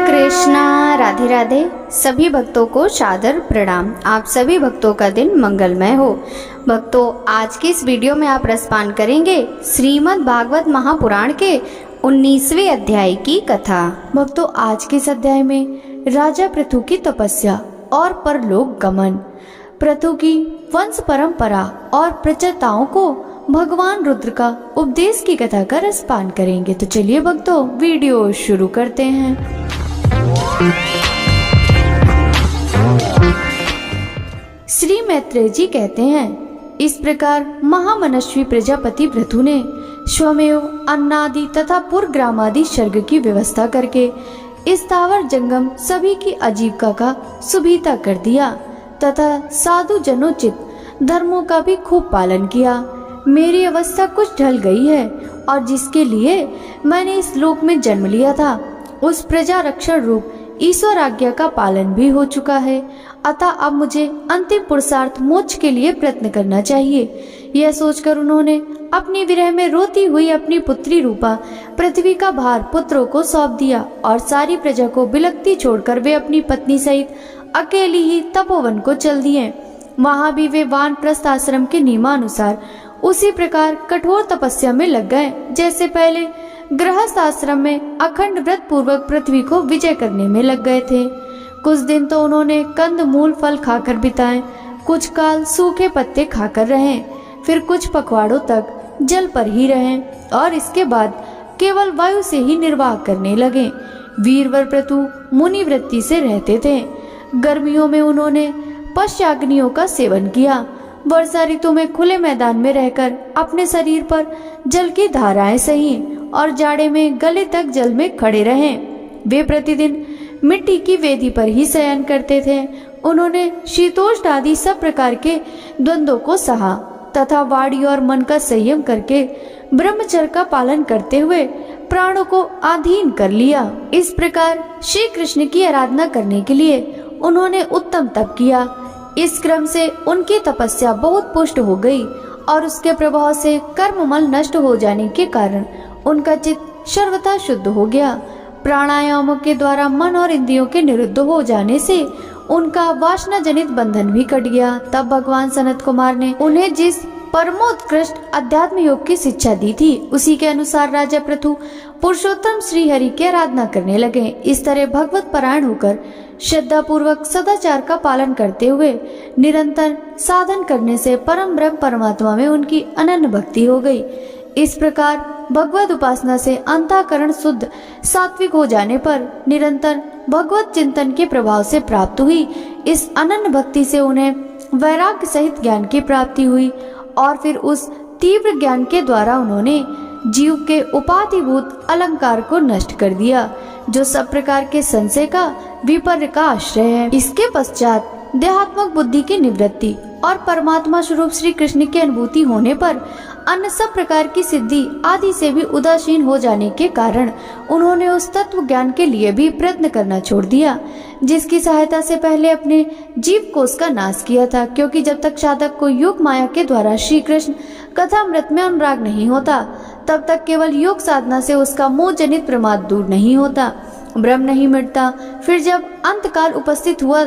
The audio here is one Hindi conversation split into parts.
कृष्णा। राधे राधे। सभी भक्तों को सादर प्रणाम। आप सभी भक्तों का दिन मंगलमय हो। भक्तों, आज की इस वीडियो में आप रसपान करेंगे श्रीमद् भागवत महापुराण के 19वें अध्याय की कथा। भक्तों, आज के इस अध्याय में राजा पृथु की तपस्या और परलोक गमन, पृथु की वंश परंपरा और प्रचेताओं को भगवान रुद्र का उपदेश की कथा का रसपान करेंगे। तो चलिए भक्तों, वीडियो शुरू करते हैं। श्री मैत्रेय जी कहते हैं, इस प्रकार महामनस्वी प्रजापति पृथु ने स्वमेव अन्नादि तथा पुरग्रामादि सर्ग की व्यवस्था करके स्थावर जंगम सभी की आजीविका का सुविधा कर दिया तथा साधु जनोचित धर्मों का भी खूब पालन किया। मेरी अवस्था कुछ ढल गई है और जिसके लिए मैंने इस लोक में जन्म लिया था उस प्रजा रक्षण रूप ईश्वर आज्ञा का पालन भी हो चुका है। अतः अब मुझे अंतिम पुरुषार्थ मोक्ष के लिए प्रयत्न करना चाहिए। यह सोचकर उन्होंने अपनी विरह में रोती हुई अपनी पुत्री रूपा पृथ्वी का भार पुत्रों को सौंप दिया और सारी प्रजा को बिलखती छोड़कर वे अपनी पत्नी सहित अकेली ही तपोवन को चल दिए। वहां भी वे वानप्रस्थ आश्रम के नियमानुसार उसी प्रकार कठोर तपस्या में लग गए जैसे पहले गृहस्थ आश्रम में अखंड व्रत पूर्वक पृथ्वी को विजय करने में लग गए थे। कुछ दिन तो उन्होंने कंद मूल फल खाकर बिताए, कुछ काल सूखे पत्ते खाकर रहे, फिर कुछ पखवाड़ों तक जल पर ही रहे और इसके बाद केवल वायु से ही निर्वाह करने लगे। वीरवर पृथु मुनि वृत्ति से रहते थे। गर्मियों में उन्होंने पश्चाग्नियों का सेवन किया। वर्षा ऋतु में खुले मैदान में रहकर अपने शरीर पर जल की धाराएं सही और जाड़े में गले तक जल में खड़े रहे। वे प्रतिदिन मिट्टी की वेदी पर ही शयन करते थे। उन्होंने शीतोष्ण आदि सब प्रकार के द्वंद्वों को सहा तथा वाणी और मन का संयम करके ब्रह्मचर्य का पालन करते हुए प्राणों को अधीन कर लिया। इस प्रकार श्री कृष्ण की आराधना करने के लिए उन्होंने उत्तम तप किया। इस क्रम से उनकी तपस्या बहुत पुष्ट हो गई और उसके प्रभाव से कर्ममल नष्ट हो जाने के कारण उनका चित्त सर्वथा शुद्ध हो गया। प्राणायामों के द्वारा मन और इंद्रियों के निरुद्ध हो जाने से उनका वासना जनित बंधन भी कट गया। तब भगवान सनत कुमार ने उन्हें जिस परमोत्कृष्ट अध्यात्म योग की शिक्षा दी थी उसी के अनुसार राजा पृथु पुरुषोत्तम श्री हरि की आराधना करने लगे। इस तरह भगवत परायण होकर श्रद्धा पूर्वक सदाचार का पालन करते हुए निरंतर साधन करने से परम ब्रह्म परमात्मा में उनकी अनन्य भक्ति हो गई। इस प्रकार भगवत उपासना से अंतःकरण शुद्ध सात्विक हो जाने पर निरंतर भगवत चिंतन के प्रभाव से प्राप्त हुई इस अनन्य भक्ति से उन्हें वैराग्य सहित ज्ञान की प्राप्ति हुई और फिर उस तीव्र ज्ञान के द्वारा उन्होंने जीव के उपाधिभूत अलंकार को नष्ट कर दिया जो सब प्रकार के संशय का विपर्य का आश्रय है। इसके पश्चात देहात्मक बुद्धि की निवृत्ति और परमात्मा स्वरूप श्री कृष्ण की अनुभूति होने पर अन्य सब प्रकार की सिद्धि आदि से भी उदासीन हो जाने के कारण उन्होंने उस तत्व ज्ञान के लिए भी प्रयत्न करना छोड़ दिया जिसकी सहायता से पहले अपने जीव कोष का नाश किया था। क्योंकि जब तक साधक को योग माया के द्वारा श्री कृष्ण कथामृत में अनुराग नहीं होता तब तक केवल योग साधना से उसका मोह जनित प्रमाद दूर नहीं होता, ब्रह्म नहीं मिटता। फिर जब अंतकाल उपस्थित हुआ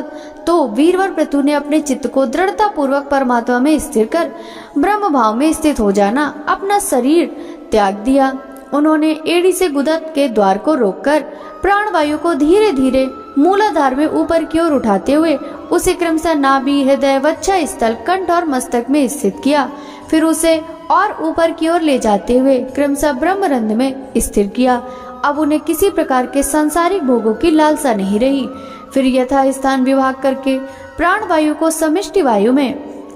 तो वीरवर पृथु ने अपने चित्त को दृढ़ता पूर्वक परमात्मा में स्थिर कर ब्रह्म भाव में स्थित हो जाना अपना शरीर त्याग दिया। उन्होंने एड़ी से गुदत के द्वार को रोककर प्राणवायु को धीरे धीरे मूलाधार में ऊपर की ओर उठाते हुए उसे क्रमशः नाभि, हृदय, वक्षा स्थल, कंठ और मस्तक में स्थित किया। फिर उसे और ऊपर की ओर ले जाते हुए क्रमशः ब्रह्मरंध्र में स्थिर किया। अब उन्हें किसी प्रकार के सांसारिक भोगों की लालसा नहीं रही। फिर यथा स्थान विभाग करके प्राणवायु को समष्टि वायु में,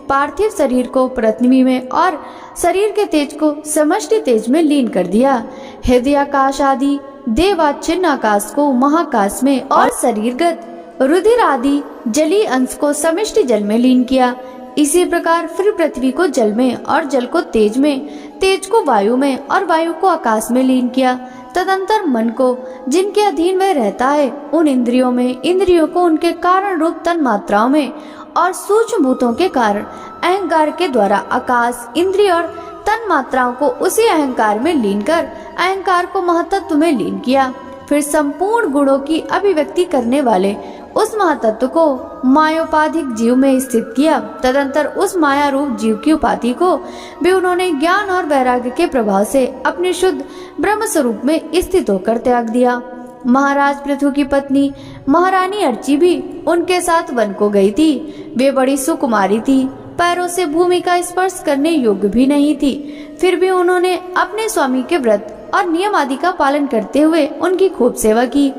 पार्थिव शरीर को पृथ्वी में और शरीर के तेज को समष्टि तेज में लीन कर दिया। हृदय आकाश आदि देवाच्छिन्न आकाश को महाकाश में और शरीरगत रुधिर आदि जलीय अंश को समष्टि जल में लीन किया। इसी प्रकार फिर पृथ्वी को जल में और जल को तेज में, तेज को वायु में और वायु को आकाश में लीन किया। तदंतर मन को जिनके अधीन वह रहता है उन इंद्रियों में, इंद्रियों को उनके कारण रूप तन मात्राओं में और सूक्ष्म भूतों के कारण अहंकार के द्वारा आकाश, इंद्रिय और तन मात्राओं को उसी अहंकार में लीन कर अहंकार को महतत्व में लीन किया। फिर संपूर्ण गुणों की अभिव्यक्ति करने वाले उस महातत्व को मायोपाधिक जीव में स्थित किया। तदंतर उस माया रूप जीव की उपाधि को भी उन्होंने ज्ञान और वैराग्य के प्रभाव से अपने शुद्ध ब्रह्म स्वरूप में स्थित होकर त्याग दिया। महाराज पृथु की पत्नी महारानी अर्ची भी उनके साथ वन को गई थी। वे बड़ी सुकुमारी थी, पैरों से भूमि का स्पर्श करने योग्य भी नहीं थी। फिर भी उन्होंने अपने स्वामी के व्रत और नियम आदि का पालन करते हुए उनकी खूब सेवा की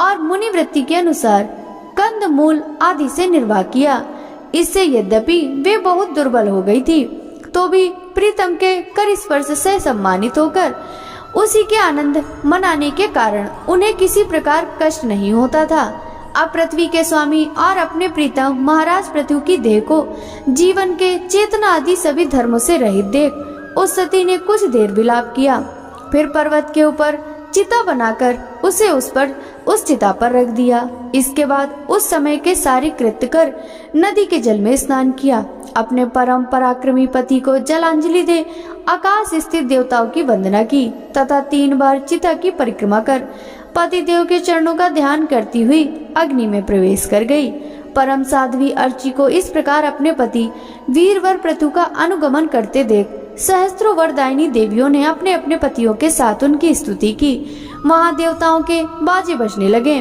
और मुनि वृत्ति के अनुसार कंद मूल आदि से निर्वाह किया। इससे यद्यपि वे बहुत दुर्बल हो गई थी, तो भी प्रीतम के कर स्पर्श से सम्मानित होकर उसी के आनंद मनाने के कारण उन्हें किसी प्रकार कष्ट नहीं होता था। अब पृथ्वी के स्वामी और अपने प्रीतम महाराज पृथु की देह को जीवन के चेतना आदि सभी धर्मों से रहित देख उस सती ने कुछ देर विलाप किया। फिर पर्वत के ऊपर चिता बनाकर उसे उस चिता पर रख दिया। इसके बाद उस समय के सारे कृत्य कर नदी के जल में स्नान किया। अपने परम पराक्रमी पति को जलांजलि दे आकाश स्थित देवताओं की वंदना की तथा 3 बार चिता की परिक्रमा कर पति देव के चरणों का ध्यान करती हुई अग्नि में प्रवेश कर गई। परम साध्वी अर्ची को इस प्रकार अपने पति वीरवर पृथु का अनुगमन करते देख सहस्त्रों वरदायिनी देवियों ने अपने अपने पतियों के साथ उनकी स्तुति की। महादेवताओं के बाजे बजने लगे।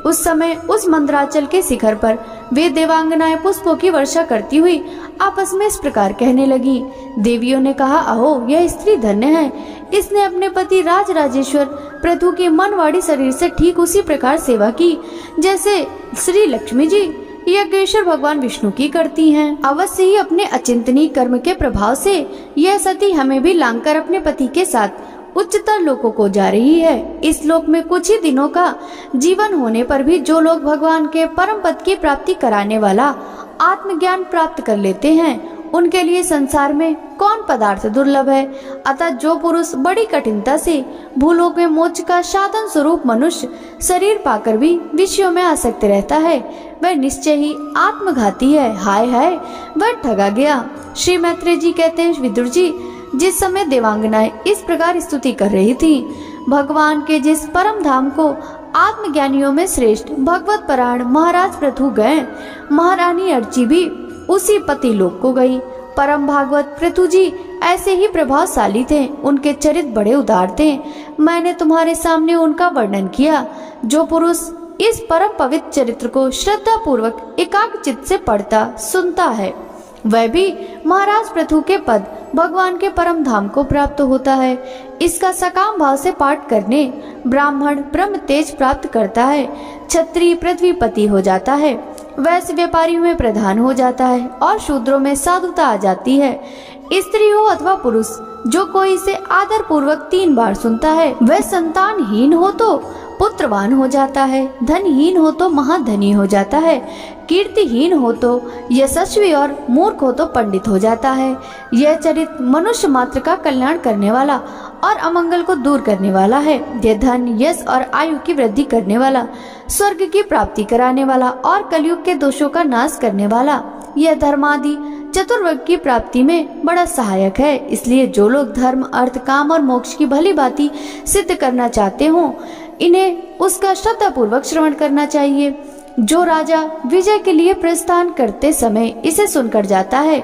उस समय उस मंदराचल के शिखर पर वे देवांगनाएं पुष्पों की वर्षा करती हुई आपस में इस प्रकार कहने लगी। देवियों ने कहा, अहो यह स्त्री धन्य है, इसने अपने पति राजराजेश्वर पृथु के मनवाड़ी शरीर से ठीक उसी प्रकार सेवा की जैसे श्री लक्ष्मी जी यज्ञेश्वर भगवान विष्णु की करती हैं। अवश्य ही अपने अचिंतनीय कर्म के प्रभाव से यह सती हमें भी लांघकर अपने पति के साथ उच्चतर लोकों को जा रही है। इस लोक में कुछ ही दिनों का जीवन होने पर भी जो लोग भगवान के परम पद की प्राप्ति कराने वाला आत्मज्ञान प्राप्त कर लेते हैं, उनके लिए संसार में कौन पदार्थ दुर्लभ है। अतः जो पुरुष बड़ी कठिनता से भूलोक में मोक्ष का साधन स्वरूप मनुष्य शरीर पाकर भी विषयों में आसक्त रहता है, वह निश्चय ही आत्मघाती है। हाय हाय, वह ठगा गया। श्री मैत्रेय जी कहते हैं, विदुर जी, जिस समय देवांगनाएं इस प्रकार स्तुति कर रही थी, भगवान के जिस परम धाम को आत्मज्ञानियों में श्रेष्ठ भगवत परायण महाराज पृथु गए, महारानी अर्ची भी उसी पति लोक को गई। परम भागवत पृथु जी ऐसे ही प्रभावशाली थे, उनके चरित्र बड़े उदार थे। मैंने तुम्हारे सामने उनका वर्णन किया। जो पुरुष इस परम पवित्र चरित्र को श्रद्धा पूर्वक एकाग्र चित्त से पढ़ता सुनता है, वह भी महाराज पृथु के पद भगवान के परम धाम को प्राप्त होता है। इसका सकाम भाव से पाठ करने ब्राह्मण ब्रह्म तेज प्राप्त करता है, क्षत्रिय पृथ्वीपति हो जाता है, वैश्य व्यापारियों में प्रधान हो जाता है और शूद्रों में साधुता आ जाती है। स्त्री हो अथवा पुरुष, जो कोई इसे आदर पूर्वक 3 बार सुनता है, वह संतानहीन हो तो पुत्रवान हो जाता है, धनहीन हो तो महाधनी हो जाता है, कीर्तिहीन हो तो यशस्वी और मूर्ख हो तो पंडित हो जाता है। यह चरित्र मनुष्य मात्र का कल्याण करने वाला और अमंगल को दूर करने वाला है। यह धन यश और आयु की वृद्धि करने वाला, स्वर्ग की प्राप्ति कराने वाला और कलयुग के दोषों का नाश करने वाला, यह धर्मादि चतुर्वर्ग की प्राप्ति में बड़ा सहायक है। इसलिए जो लोग धर्म अर्थ काम और मोक्ष की भली भांति सिद्ध करना चाहते हो, इन्हें उसका श्रद्धा पूर्वक श्रवण करना चाहिए। जो राजा विजय के लिए प्रस्थान करते समय इसे सुनकर जाता है,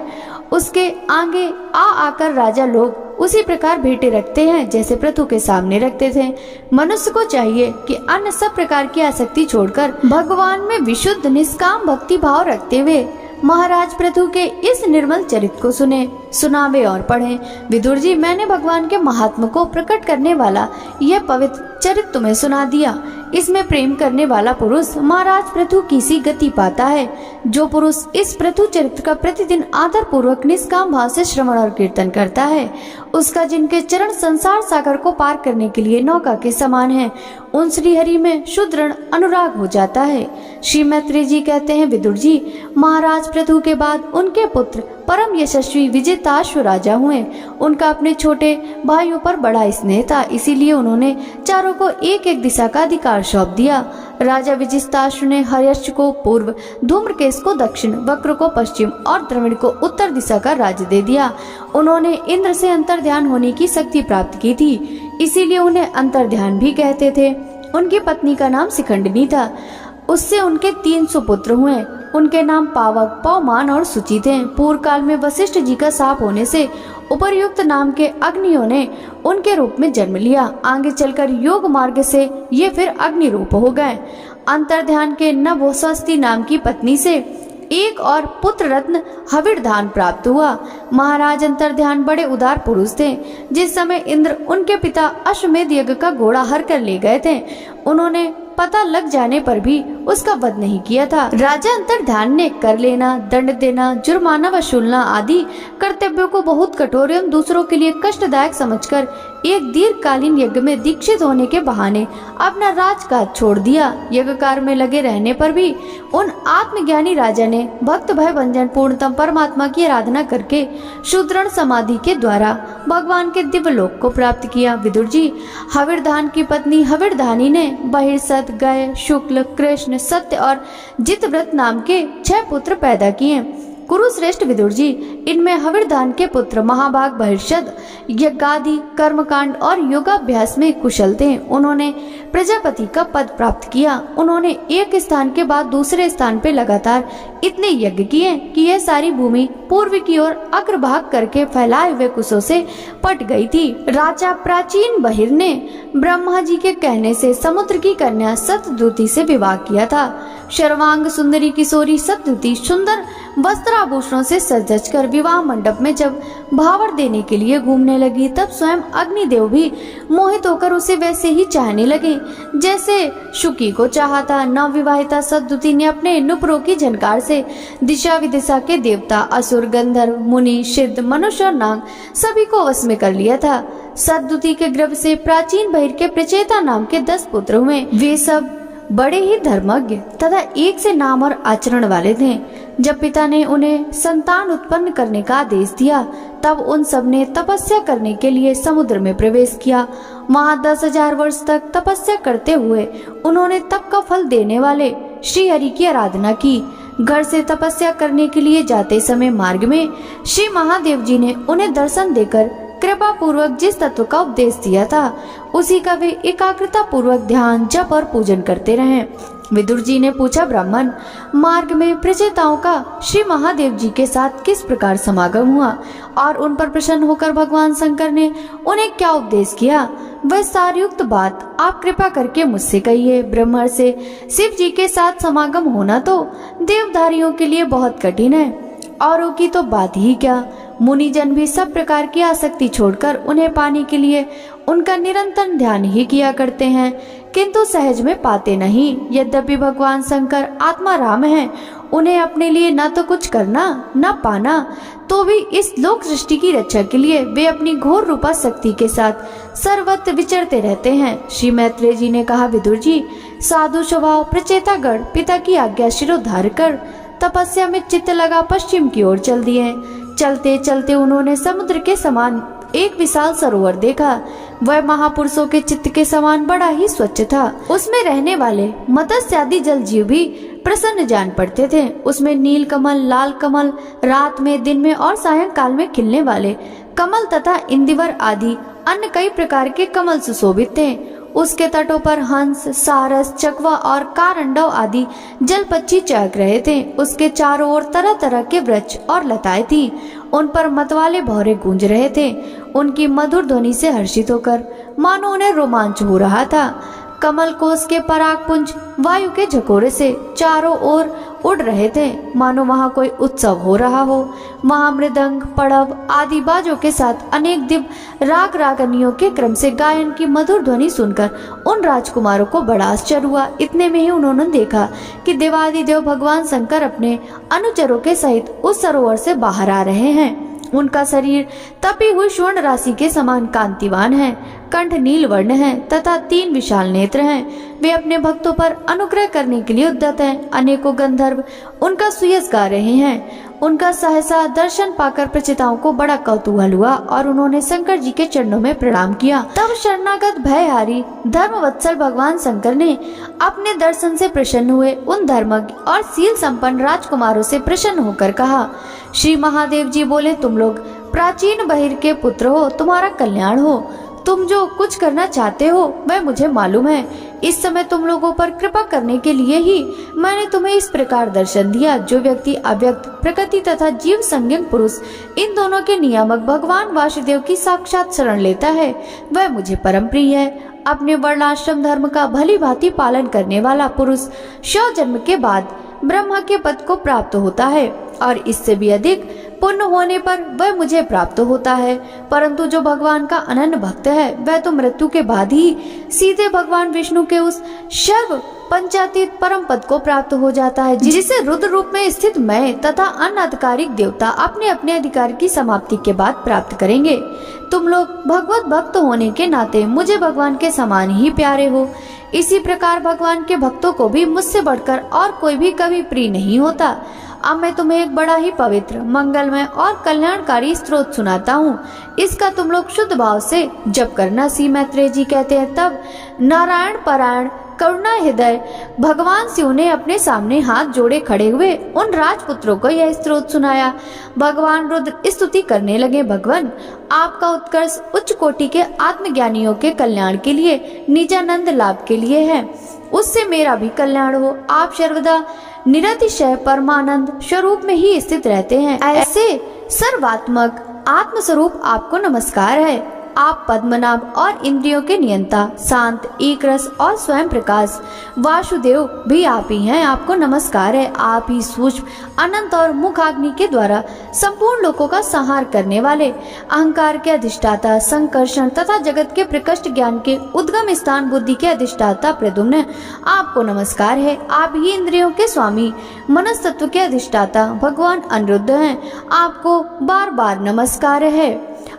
उसके आगे आकर राजा लोग उसी प्रकार भेंटे रखते हैं जैसे पृथु के सामने रखते थे। मनुष्य को चाहिए कि अन्य सब प्रकार की आसक्ति छोड़कर भगवान में विशुद्ध निष्काम भक्ति भाव रखते हुए महाराज पृथु के इस निर्मल चरित्र को सुने, सुनावे और पढ़े। विदुर जी, मैंने भगवान के महात्मा को प्रकट करने वाला यह पवित्र चरित्र तुम्हें सुना दिया। इसमें प्रेम करने वाला पुरुष महाराज पृथु की सी गति पाता है। जो पुरुष इस पृथु चरित्र का प्रतिदिन आदर पूर्वक निष्काम भाव से श्रवण और कीर्तन करता है, उसका जिनके चरण संसार सागर को पार करने के लिए नौका के समान है, उन श्रीहरि में शुद्ध अनुराग हो जाता है। श्री मैत्रेय जी कहते हैं, विदुर जी, महाराज पृथु के बाद उनके पुत्र परम यशस्वी विजेताश्व राजा हुए। उनका अपने छोटे भाइयों पर बड़ा स्नेह था, इसीलिए उन्होंने चारों को एक एक दिशा का अधिकार सौंप दिया। राजा विजिताश्व ने हर्यश्व को पूर्व, धूम्रकेश को दक्षिण, वक्र को पश्चिम और द्रविड़ को उत्तर दिशा का राज्य दे दिया। उन्होंने इंद्र से अंतर्ध्यान होने की शक्ति प्राप्त की थी, इसीलिए उन्हें अंतर्ध्यान भी कहते थे। उनकी पत्नी का नाम शिखंडिनी था। उससे उनके 3 सुपुत्र हुए। उनके नाम पावक, पवमान और सुचि थे। पूर्व काल में वशिष्ठ जी का शाप होने से उपर्युक्त नाम के अग्नियों ने उनके रूप में जन्म लिया। आगे चलकर योग मार्ग से ये फिर अग्नि रूप हो गए। अंतर्ध्यान के नभोस्वस्ति नाम की पत्नी से एक और पुत्र रत्न हविर्धान प्राप्त हुआ। महाराज अंतर्ध्यान बड़े उदार पुरुष थे। जिस समय इंद्र उनके पिता अश्वमेध यज्ञ का घोड़ा हर कर ले गए थे, उन्होंने पता लग जाने पर भी उसका वध नहीं किया था। राजा अंतर्ध्यान ने कर लेना, दंड देना, जुर्माना वसूलना आदि कर्तव्यों को बहुत कठोर एवं दूसरों के लिए कष्टदायक समझकर एक दीर्घकालीन यज्ञ में दीक्षित होने के बहाने अपना राजकाज छोड़ दिया। यज्ञ कार्य में लगे रहने पर भी उन आत्मज्ञानी राजा ने भक्त भय भंजन पूर्णतम परमात्मा की आराधना करके सुदृढ़ समाधि के द्वारा भगवान के दिव्य लोक को प्राप्त किया। विदुर जी, हविर्धान की पत्नी हविर्धानी ने बहिर्सत, गय, शुक्ल, कृष्ण, सत्य और जितव्रत नाम के 6 पुत्र पैदा किए। कुरुश्रेष्ठ विदुर जी, इनमें हविर्धान के पुत्र महाभाग बहिर्षद यज्ञादि कर्मकांड और योगाभ्यास में कुशल थे। उन्होंने प्रजापति का पद प्राप्त किया। उन्होंने एक स्थान के बाद दूसरे स्थान पे लगातार इतने यज्ञ किए कि यह सारी भूमि पूर्व की ओर अग्रभाग करके फैलाए हुए कुशों से पट गई थी। राजा प्राचीन बहिर ने ब्रह्मा जी के कहने से समुद्र की कन्या सतद्रुति से विवाह किया था। सर्वांग सुंदरी किशोरी सतद्रुति सुंदर वस्त्राभूषणों से सज कर विवाह मंडप में जब भावर देने के लिए घूमने लगी, तब स्वयं अग्निदेव भी मोहित होकर उसे वैसे ही चाहने लगे जैसे शुकी को चाहा था। नवविवाहिता सतद्रुति ने अपने नुपुरों की झनकार से दिशा विदिशा के देवता, असुर, गंधर्व, मुनि, सिद्ध, मनुष्य और नाग सभी को वश में कर लिया था। सतद्रुति के गर्भ से प्राचीन बहिर के प्रचेता नाम के 10 पुत्र हुए। वे सब बड़े ही धर्मज्ञ तथा एक से नाम और आचरण वाले थे। जब पिता ने उन्हें संतान उत्पन्न करने का आदेश दिया, तब उन सब ने तपस्या करने के लिए समुद्र में प्रवेश किया। वहाँ 10,000 वर्ष तक तपस्या करते हुए उन्होंने तप का फल देने वाले श्री हरि की आराधना की। घर से तपस्या करने के लिए जाते समय मार्ग में श्री महादेव जी ने उन्हें दर्शन देकर कृपा पूर्वक जिस तत्व का उपदेश दिया था, उसी का वे एकाग्रता पूर्वक ध्यान, जप और पूजन करते रहे। विदुर जी ने पूछा, ब्राह्मण, मार्ग में प्रचेताओं का श्री महादेव जी के साथ किस प्रकार समागम हुआ और उन पर प्रसन्न होकर भगवान शंकर ने उन्हें क्या उपदेश किया, वह सारयुक्त बात आप कृपा करके मुझसे कहिए। ब्रह्मण से शिव जी के साथ समागम होना तो देवधारियों के लिए बहुत कठिन है, औरों की तो बात ही क्या। मुनिजन भी सब प्रकार की आसक्ति छोड़कर उन्हें पाने के लिए उनका निरंतर ध्यान ही किया करते हैं, किंतु सहज में पाते नहीं। यद्यपि भगवान शंकर आत्मा राम हैं, उन्हें अपने लिए न तो कुछ करना न पाना, तो भी इस लोक सृष्टि की रक्षा के लिए वे अपनी घोर रूपा शक्ति के साथ सर्वत्र विचरते रहते हैं। श्री मैत्रेय जी ने कहा, विदुर जी, साधु स्वभाव प्रचेतागण पिता की आज्ञा शिरोधार्य कर तपस्या में चित्त लगा पश्चिम की ओर चल दिए। चलते चलते उन्होंने समुद्र के समान एक विशाल सरोवर देखा। वह महापुरुषों के चित्त के समान बड़ा ही स्वच्छ था। उसमें रहने वाले मत्स्य आदि जल जीव भी प्रसन्न जान पड़ते थे। उसमें नील कमल, लाल कमल, रात में, दिन में और सायंकाल में खिलने वाले कमल तथा इंदिवर आदि अन्य कई प्रकार के कमल सुशोभित थे। उसके तटों पर हंस, सारस, चकवा और कारंडव आदि जल पक्षी चहक रहे थे। उसके चारों ओर तरह तरह के वृक्ष और लताएं थी। उन पर मतवाले भौरे गूंज रहे थे। उनकी मधुर ध्वनि से हर्षित होकर मानो उन्हें रोमांच हो रहा था। कमल कोश के पराग पुंज वायु के झकोरे से चारों ओर उड़ रहे थे, मानो वहाँ कोई उत्सव हो रहा हो। वहाँ मृदंग, पड़व आदि बाजों के साथ अनेक दिव्य राग रागनियों के क्रम से गायन की मधुर ध्वनि सुनकर उन राजकुमारों को बड़ा आश्चर्य हुआ। इतने में ही उन्होंने देखा कि देवादिदेव भगवान शंकर अपने अनुचरों के सहित उस सरोवर से बाहर आ रहे हैं। उनका शरीर तपी हुई स्वर्ण राशि के समान कांतिवान है, कंठ नील वर्ण है तथा 3 विशाल नेत्र हैं। वे अपने भक्तों पर अनुग्रह करने के लिए उद्यत हैं। अनेकों गंधर्व उनका सुयस गा रहे हैं। उनका सहसा दर्शन पाकर प्रचेताओं को बड़ा कौतूहल हुआ और उन्होंने शंकर जी के चरणों में प्रणाम किया। तब शरणागत भयहारी धर्मवत्सल भगवान शंकर ने अपने दर्शन से प्रसन्न हुए उन धर्मज्ञ और शील संपन्न राजकुमारों से प्रसन्न होकर कहा, श्री महादेव जी बोले, तुम लोग प्राचीन बहिर के पुत्र हो, तुम्हारा कल्याण हो। तुम जो कुछ करना चाहते हो वह मुझे मालूम है, इस समय तुम लोगों पर कृपा करने के लिए ही मैंने तुम्हें इस प्रकार दर्शन दिया। जो व्यक्ति अव्यक्त प्रकृति तथा जीव संज्ञक पुरुष इन दोनों के नियामक भगवान वासुदेव की साक्षात शरण लेता है वह मुझे परम प्रिय है। अपने वर्णाश्रम धर्म का भली भांति पालन करने वाला पुरुष 100 जन्म के बाद ब्रह्मा के पद को प्राप्त होता है और इससे भी अधिक पुण्य होने पर वह मुझे प्राप्त होता है। परंतु जो भगवान का अनन्य भक्त है वह तो मृत्यु के बाद ही सीधे भगवान विष्णु के उस सर्व पंचातीत परम पद को प्राप्त हो जाता है, जिसे रुद्र रूप में स्थित मैं तथा अन्य अधिकारिक देवता अपने अपने अधिकार की समाप्ति के बाद प्राप्त करेंगे। तुम लोग भगवत भक्त होने के नाते मुझे भगवान के समान ही प्यारे हो। इसी प्रकार भगवान के भक्तों को भी मुझसे बढ़कर और कोई भी कभी प्रिय नहीं होता। अब मैं तुम्हें एक बड़ा ही पवित्र, मंगलमय और कल्याणकारी स्त्रोत सुनाता हूँ। इसका तुम लोग शुद्ध भाव से जप करना। श्री मैत्रेय जी कहते हैं, तब नारायण परायण करुणा हृदय भगवान शिव ने अपने सामने हाथ जोड़े खड़े हुए उन राजपुत्रों को यह स्त्रोत सुनाया। भगवान रुद्र स्तुति करने लगे, भगवान आपका उत्कर्ष उच्च कोटि के आत्मज्ञानियों के कल्याण के लिए, निजानंद लाभ के लिए है। उससे मेरा भी कल्याण हो। आप सर्वदा निरतिशय परमानंद स्वरूप में ही स्थित रहते हैं। ऐसे सर्वात्मक आत्म स्वरूप आपको नमस्कार है। आप पद्मनाभ और इंद्रियों के नियंता, शांत, एक रस और स्वयं प्रकाश वासुदेव भी आप ही हैं। आपको नमस्कार है। आप ही सूक्ष्म, अनंत और मुखाग्नि के द्वारा संपूर्ण लोकों का संहार करने वाले, अहंकार के अधिष्ठाता संकर्षण तथा जगत के प्रकृष्ट ज्ञान के उद्गम स्थान बुद्धि के अधिष्ठाता प्रद्युम्न, आपको नमस्कार है। आप ही इंद्रियों के स्वामी, मनस्तत्व के अधिष्ठाता भगवान अनिरुद्ध हैं। आपको बार बार नमस्कार है।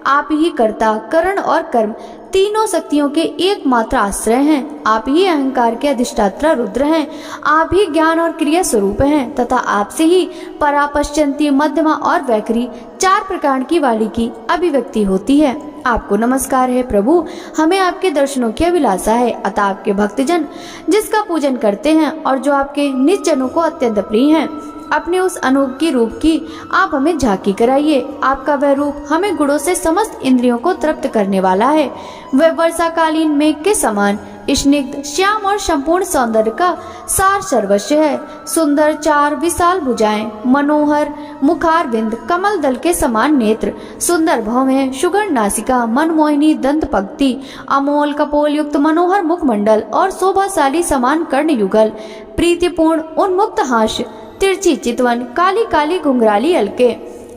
आप ही कर्ता, करण और कर्म तीनों शक्तियों के एकमात्र आश्रय हैं। आप ही अहंकार के अधिष्ठाता रुद्र हैं। आप ही ज्ञान और क्रिया स्वरूप हैं तथा आपसे ही परापश्चंती, मध्यमा और वैखरी 4 प्रकार की वाणी की अभिव्यक्ति होती है। आपको नमस्कार है प्रभु। हमें आपके दर्शनों की अभिलाषा है। अतः आपके भक्तजन जिसका पूजन करते हैं और जो आपके निज जनों को अत्यंत प्रिय हैं, अपने उस अनोखी रूप की आप हमें झांकी कराइए। आपका वह रूप हमें गुणों से समस्त इंद्रियों को तृप्त करने वाला है। वह वर्षाकालीन मेघ के समान स्निग्ध, श्याम और संपूर्ण सौंदर्य का सार सर्वस्व है। सुंदर 4 विशाल भुजाएं, मनोहर मुखारविंद, कमल दल के समान नेत्र, सुंदर भौहें, सुगंध नासिका, मनमोहिनी दंत पंक्ति, अमोल कपोल युक्त मनोहर मुखमंडल और शोभाशाली समान कर्ण युगल, प्रीतिपूर्ण उन्मुक्त हास्य, तिरछी चितवन, काली काली घुंघराली अलके,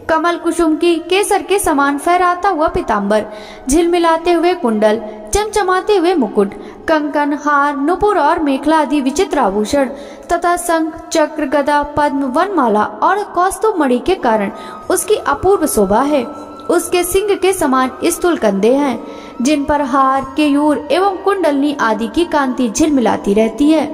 कमल कुसुम की केसर के समान फहराता हुआ पीताम्बर, झिलमिलाते हुए कुंडल, चमचमाते हुए मुकुट, कंकन, हार, नुपुर और मेखला आदि विचित्र आभूषण तथा शंख, चक्र, गदा, पद्म, वनमाला और कौस्तुभ मणि के कारण उसकी अपूर्व शोभा है। उसके सिंह के समान स्थूल कंधे हैं जिन पर हार, केयूर एवं कुंडलनी आदि की कांति झिलमिलाती रहती है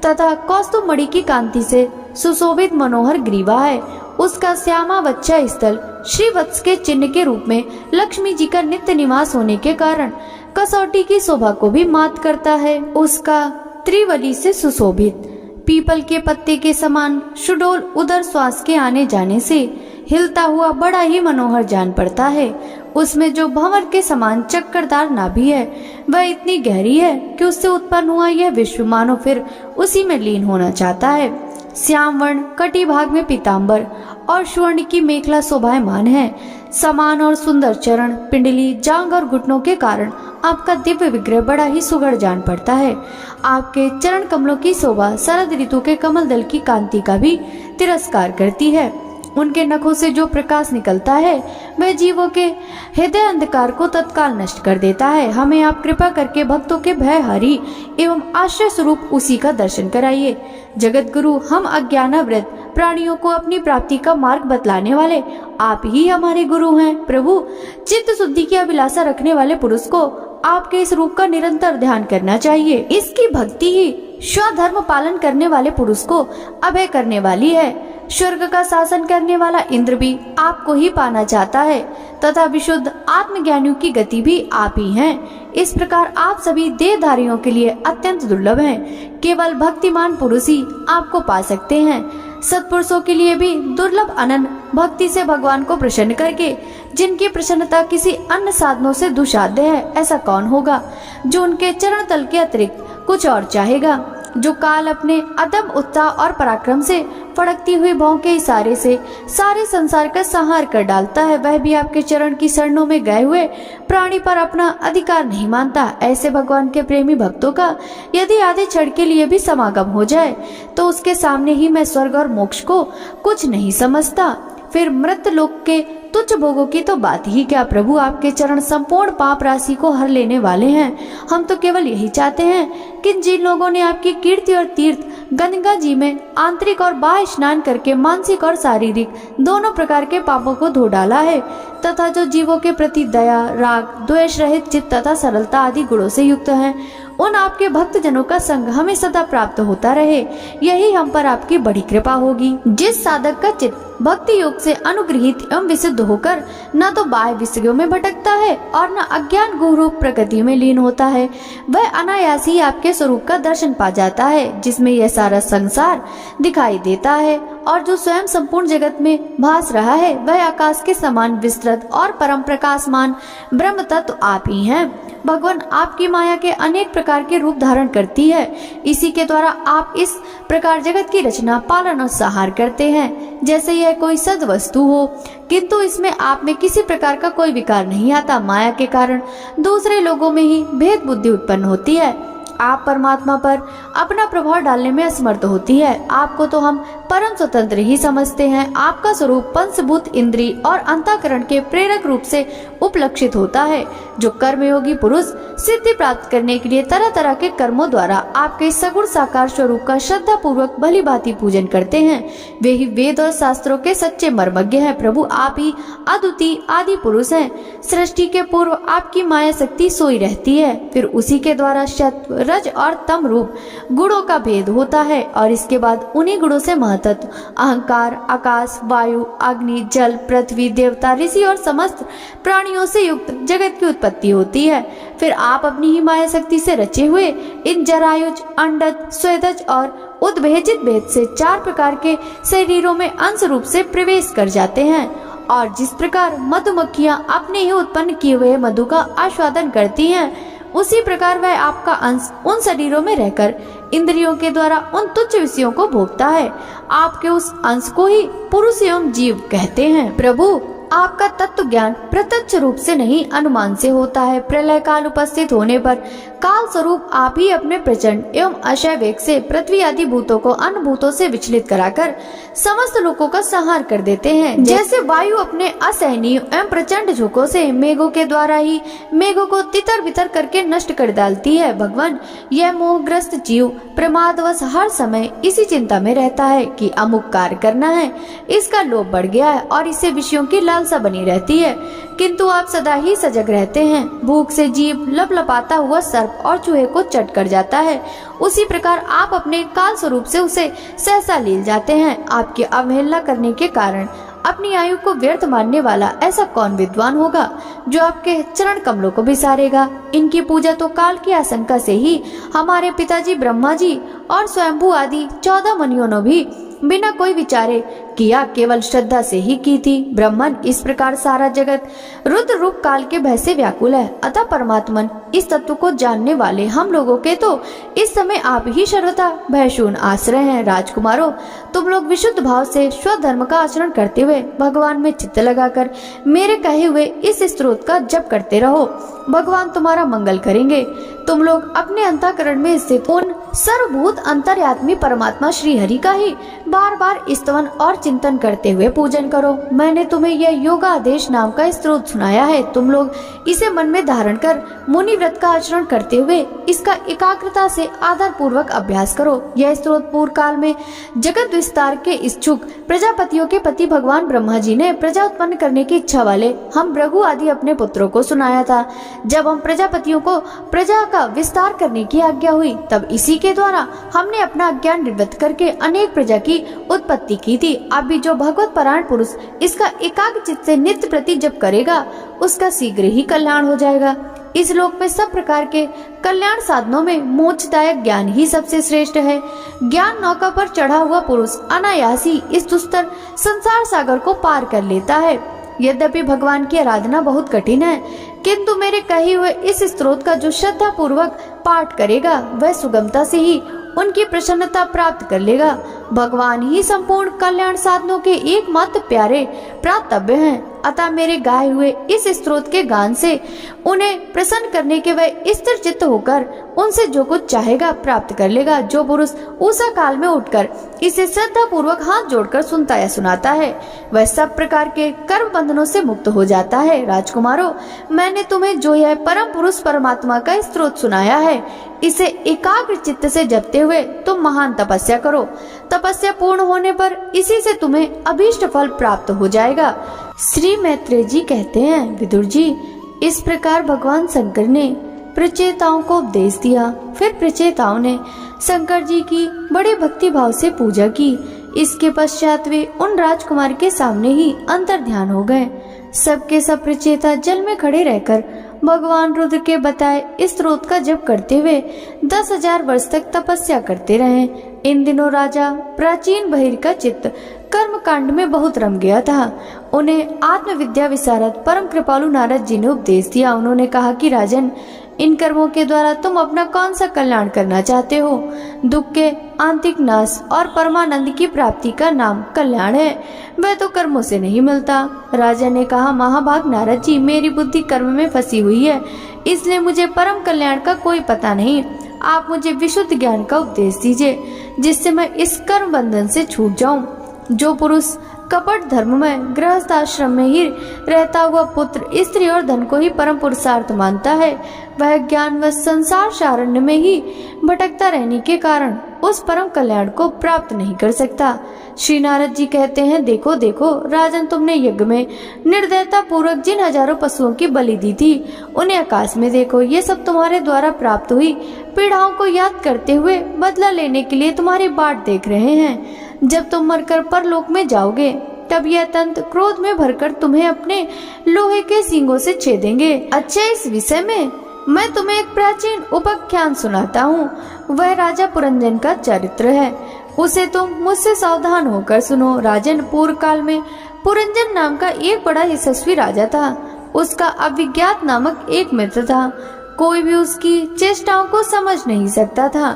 तथा कौस्तुभ मणि की कांति से सुशोभित मनोहर ग्रीवा है। उसका श्यामा बच्चा स्थल श्रीवत्स के चिन्ह के रूप में लक्ष्मी जी का नित्य निवास होने के कारण कसौटी की शोभा को भी मात करता है। उसका त्रिवली से सुशोभित पीपल के पत्ते के समान सुडोल उदर श्वास के आने जाने से हिलता हुआ बड़ा ही मनोहर जान पड़ता है। उसमें जो भंवर के समान चक्करदार नाभि है वह इतनी गहरी है कि उससे उत्पन्न हुआ यह विश्व मानो फिर उसी में लीन होना चाहता है। श्याम वर्ण कटी भाग में पीताम्बर और स्वर्ण की मेखला शोभायमान है। समान और सुंदर चरण, पिंडली, जांग और घुटनों के कारण आपका दिव्य विग्रह बड़ा ही सुघड़ जान पड़ता है। आपके चरण कमलों की शोभा शरद ऋतु के कमल दल की कांति का भी तिरस्कार करती है। उनके नखों से जो प्रकाश निकलता है वह जीवों के हृदय अंधकार को तत्काल नष्ट कर देता है। हमें आप कृपा करके भक्तों के भय हरि एवं आश्रय स्वरूप उसी का दर्शन कराइए। जगत गुरु, हम अज्ञानावृत प्राणियों को अपनी प्राप्ति का मार्ग बतलाने वाले आप ही हमारे गुरु हैं। प्रभु, चित्त शुद्धि की अभिलाषा रखने वाले पुरुष को आपके इस रूप का निरंतर ध्यान करना चाहिए। इसकी भक्ति ही स्वधर्म पालन करने वाले पुरुष को अभय करने वाली है। स्वर्ग का शासन करने वाला इंद्र भी आपको ही पाना चाहता है तथा विशुद्ध आत्मज्ञानियों की गति भी आप ही हैं। इस प्रकार आप सभी देहधारियों के लिए अत्यंत दुर्लभ हैं। केवल भक्तिमान पुरुष ही आपको पा सकते हैं। सत्पुरुषों के लिए भी दुर्लभ अनंत भक्ति से भगवान को प्रसन्न करके, जिनकी प्रसन्नता किसी अन्य साधनों से दुसाध्य है, ऐसा कौन होगा जो उनके चरण तल के अतिरिक्त कुछ और चाहेगा। जो काल अपने अदम्य उत्साह और पराक्रम से फड़कती हुई भौं के इशारे से सारे संसार का संहार कर डालता है, वह भी आपके चरण की शरणों में गए हुए प्राणी पर अपना अधिकार नहीं मानता। ऐसे भगवान के प्रेमी भक्तों का यदि आधे क्षण के लिए भी समागम हो जाए तो उसके सामने ही मैं स्वर्ग और मोक्ष को कुछ नहीं समझता। फिर मृत लोक के तुच्छ भोगों की तो बात ही क्या प्रभु, आपके चरण संपूर्ण पाप राशि को हर लेने वाले हैं। हम तो केवल यही चाहते हैं कि जिन लोगों ने आपकी कीर्ति और तीर्थ गंगा जी में आंतरिक और बाह्य स्नान करके मानसिक और शारीरिक दोनों प्रकार के पापों को धो डाला है तथा जो जीवों के प्रति दया, राग, द्वेष रहित चित्त तथा सरलता आदि गुणों से युक्त हैं, उन आपके भक्त जनों का संग हमें सदा प्राप्त होता रहे, यही हम पर आपकी बड़ी कृपा होगी। जिस साधक का चित्त भक्ति योग से अनुग्रहित एवं विशुद्ध होकर न तो बाह्य विषयों में भटकता है और न अज्ञान गुरु प्रकृति में लीन होता है, वह अनायास ही आपके स्वरूप का दर्शन पा जाता है, जिसमें यह सारा संसार दिखाई देता है और जो स्वयं संपूर्ण जगत में भास रहा है वह आकाश के समान विस्तृत और परम प्रकाशमान ब्रह्म तत्व आप ही हैं। भगवान, आपकी माया के अनेक प्रकार के रूप धारण करती है, इसी के द्वारा आप इस प्रकार जगत की रचना, पालन और संहार करते हैं जैसे यह कोई सद वस्तु हो, किंतु इसमें आप में किसी प्रकार का कोई विकार नहीं आता। माया के कारण दूसरे लोगों में ही भेद बुद्धि उत्पन्न होती है, आप परमात्मा पर अपना प्रभाव डालने में असमर्थ होती है। आपको तो हम परम स्वतंत्र ही समझते हैं। आपका स्वरूप पंचभूत, इंद्रिय और अंतःकरण के प्रेरक रूप से उपलक्षित होता है। जो कर्मयोगी पुरुष सिद्धि प्राप्त करने के लिए तरह तरह के कर्मों द्वारा आपके सगुण साकार स्वरूप का श्रद्धा पूर्वक भली भांति पूजन करते हैं, वे ही वेद और शास्त्रों के सच्चे मर्मज्ञ हैं। प्रभु, आप ही अद्वितीय आदि पुरुष हैं। सृष्टि के पूर्व आपकी माया शक्ति सोई रहती है, फिर उसी के द्वारा सत्व, रज और तम रूप गुणों का भेद होता है और इसके बाद उन्हीं गुणों से महतत्व, अहंकार, आकाश, वायु, अग्नि, जल, पृथ्वी, देवता, ऋषि और समस्त प्राणियों से युक्त जगत की उत्पत्ति होती है। फिर आप अपनी ही माया शक्ति से रचे हुए इन जरायुज, अंडज, स्वेदज और उद्भेजित भेद से चार प्रकार के शरीरों में अंश रूप से प्रवेश कर जाते हैं और जिस प्रकार मधुमक्खियां अपने ही उत्पन्न किए हुए मधु का आस्वादन करती हैं, उसी प्रकार वह आपका अंश उन शरीरों में रहकर इंद्रियों के द्वारा उन तुच्छ विषयों को भोगता है। आपके उस अंश को ही पुरुष एवं जीव कहते हैं। प्रभु, आपका तत्व ज्ञान प्रत्यक्ष रूप से नहीं, अनुमान से होता है। प्रलय काल उपस्थित होने पर काल स्वरूप आप ही अपने प्रचंड एवं अक्षय वेग से पृथ्वी आदि भूतों को अन्य भूतों से विचलित कराकर समस्त लोगों का संहार कर देते हैं। जैसे वायु अपने असहनीय एवं प्रचंड झोंकों से मेघों के द्वारा ही मेघों को तितर बितर करके नष्ट कर डालती है। भगवान, यह मोहग्रस्त जीव प्रमादवश हर समय इसी चिंता में रहता है कि अमुक कार्य करना है, इसका लोभ बढ़ गया है और इसे विषयों की लालसा बनी रहती है, किंतु आप सदा ही सजग रहते हैं। भूख से जीव लपलपाता हुआ सर्प और चूहे को चट कर जाता है, उसी प्रकार आप अपने काल स्वरूप से उसे सहसा लील जाते हैं। आपकी अवहेलना करने के कारण अपनी आयु को व्यर्थ मानने वाला ऐसा कौन विद्वान होगा जो आपके चरण कमलों को बिसारेगा। इनकी पूजा तो काल की आशंका से ही हमारे पिताजी ब्रह्मा जी और स्वयंभू आदि 14 मुनियों ने भी बिना कोई विचारे किया, केवल श्रद्धा से ही की थी। ब्रह्मन, इस प्रकार सारा जगत रुद्र रूप काल के भय से व्याकुल है, अतः परमात्मन इस तत्व को जानने वाले हम लोगों के तो इस समय आप ही सर्वथा भयशून्य आश्रय हैं। राजकुमारों, तुम लोग विशुद्ध भाव से स्वधर्म का आचरण करते हुए भगवान में चित्त लगाकर मेरे कहे हुए इस स्तोत्र का जप करते रहो, भगवान तुम्हारा मंगल करेंगे। तुम लोग अपने अंतःकरण में स्थित उन सर्वभूत अंतर्यात्मी परमात्मा श्री हरि का ही बार बार स्तवन और चिंतन करते हुए पूजन करो। मैंने तुम्हें यह योगादेश नाम का स्तोत्र सुनाया है, तुम लोग इसे मन में धारण कर मुनि व्रत का आचरण करते हुए इसका एकाग्रता से आदर पूर्वक अभ्यास करो। यह स्तोत्र पूर्व काल में जगत विस्तार के इच्छुक प्रजापतियों के पति भगवान ब्रह्मा जी ने प्रजा उत्पन्न करने की इच्छा वाले हम भृगु आदि अपने पुत्रों को सुनाया था। जब हम प्रजापतियों को प्रजा का विस्तार करने की आज्ञा हुई, तब इसी के द्वारा हमने अपना अज्ञान निवृत्त करके अनेक प्रजा की उत्पत्ति की थी। अब भी जो भगवत परायण पुरुष इसका एकाग्र चित्त से नित्य प्रति जप करेगा, उसका शीघ्र ही कल्याण हो जाएगा। इस लोक में सब प्रकार के कल्याण साधनों में मोक्षदायक ज्ञान ही सबसे श्रेष्ठ है। ज्ञान नौका पर चढ़ा हुआ पुरुष अनायास ही इस दुस्तर संसार सागर को पार कर लेता है। यद्यपि भगवान की आराधना बहुत कठिन है, किंतु मेरे कहे हुए इस स्तोत्र का जो श्रद्धा पूर्वक पाठ करेगा वह सुगमता से ही उनकी प्रसन्नता प्राप्त कर लेगा। भगवान ही संपूर्ण कल्याण साधनों के एकमात्र प्यारे प्रातव्य हैं। अतः मेरे गाए हुए इस स्तोत्र के गान से उन्हें प्रसन्न करने के वह स्थिर चित्त होकर उनसे जो कुछ चाहेगा प्राप्त कर लेगा। जो पुरुष उषा काल में उठकर इसे श्रद्धा पूर्वक हाथ जोड़कर सुनता या सुनाता है वह सब प्रकार के कर्म बंधनों से मुक्त हो जाता है। राजकुमारों, मैंने तुम्हें जो यह परम पुरुष परमात्मा का स्तोत्र सुनाया है इसे एकाग्र चित्त से जपते हुए तुम महान तपस्या करो। तपस्या पूर्ण होने पर इसी से तुम्हें अभीष्ट फल प्राप्त हो जाएगा। श्री मैत्रेय जी कहते हैं, विदुर जी, इस प्रकार भगवान शंकर ने प्रचेताओं को उपदेश दिया। फिर प्रचेताओं ने शंकर जी की बड़े भक्ति भाव से पूजा की। इसके पश्चात वे उन राजकुमार के सामने ही अंतर ध्यान हो गए। सबके सब प्रचेता जल में खड़े रहकर भगवान रुद्र के बताए स्तोत्र का जप करते हुए 10,000 वर्ष तक तपस्या करते रहे। इन दिनों राजा प्राचीन बहिर का चित्त कर्म कांड में बहुत रम गया था। उन्हें आत्मविद्या विशारद परम कृपालु नारद जी ने उपदेश दिया। उन्होंने कहा कि राजन, इन कर्मों के द्वारा तुम अपना कौन सा कल्याण करना चाहते हो? दुख के आंतरिक नाश और परमानंद की प्राप्ति का नाम कल्याण है, वह तो कर्मों से नहीं मिलता। राजा ने कहा, महाभाग नारद जी, मेरी बुद्धि कर्म में फंसी हुई है, इसलिए मुझे परम कल्याण का कोई पता नहीं। आप मुझे विशुद्ध ज्ञान का उपदेश दीजिए जिससे मैं इस कर्म बंधन से छूट जाऊं। जो पुरुष कपट धर्म में गृहस्थ आश्रम में ही रहता हुआ पुत्र, स्त्री और धन को ही परम पुरुषार्थ मानता है वह ज्ञान व संसार सारण्य में ही भटकता रहने के कारण उस परम कल्याण को प्राप्त नहीं कर सकता। श्री नारद जी कहते हैं, देखो देखो राजन, तुमने यज्ञ में निर्दयता पूर्वक जिन हजारों पशुओं की बलि दी थी उन्हें आकाश में देखो। ये सब तुम्हारे द्वारा प्राप्त हुई पीड़ाओं को याद करते हुए बदला लेने के लिए तुम्हारी बाट देख रहे हैं। जब तुम मरकर परलोक में जाओगे तब यह तंत्र क्रोध में भरकर तुम्हें अपने लोहे के सींगों से छेदेंगे। अच्छा, इस विषय में मैं तुम्हें एक प्राचीन उपाख्यान सुनाता हूँ। वह राजा पुरंजन का चरित्र है, उसे तुम मुझसे सावधान होकर सुनो। राजन, पूर्व काल में पुरंजन नाम का एक बड़ा यशस्वी राजा था। उसका अभिज्ञात नामक एक मित्र था। कोई भी उसकी चेष्टाओं को समझ नहीं सकता था।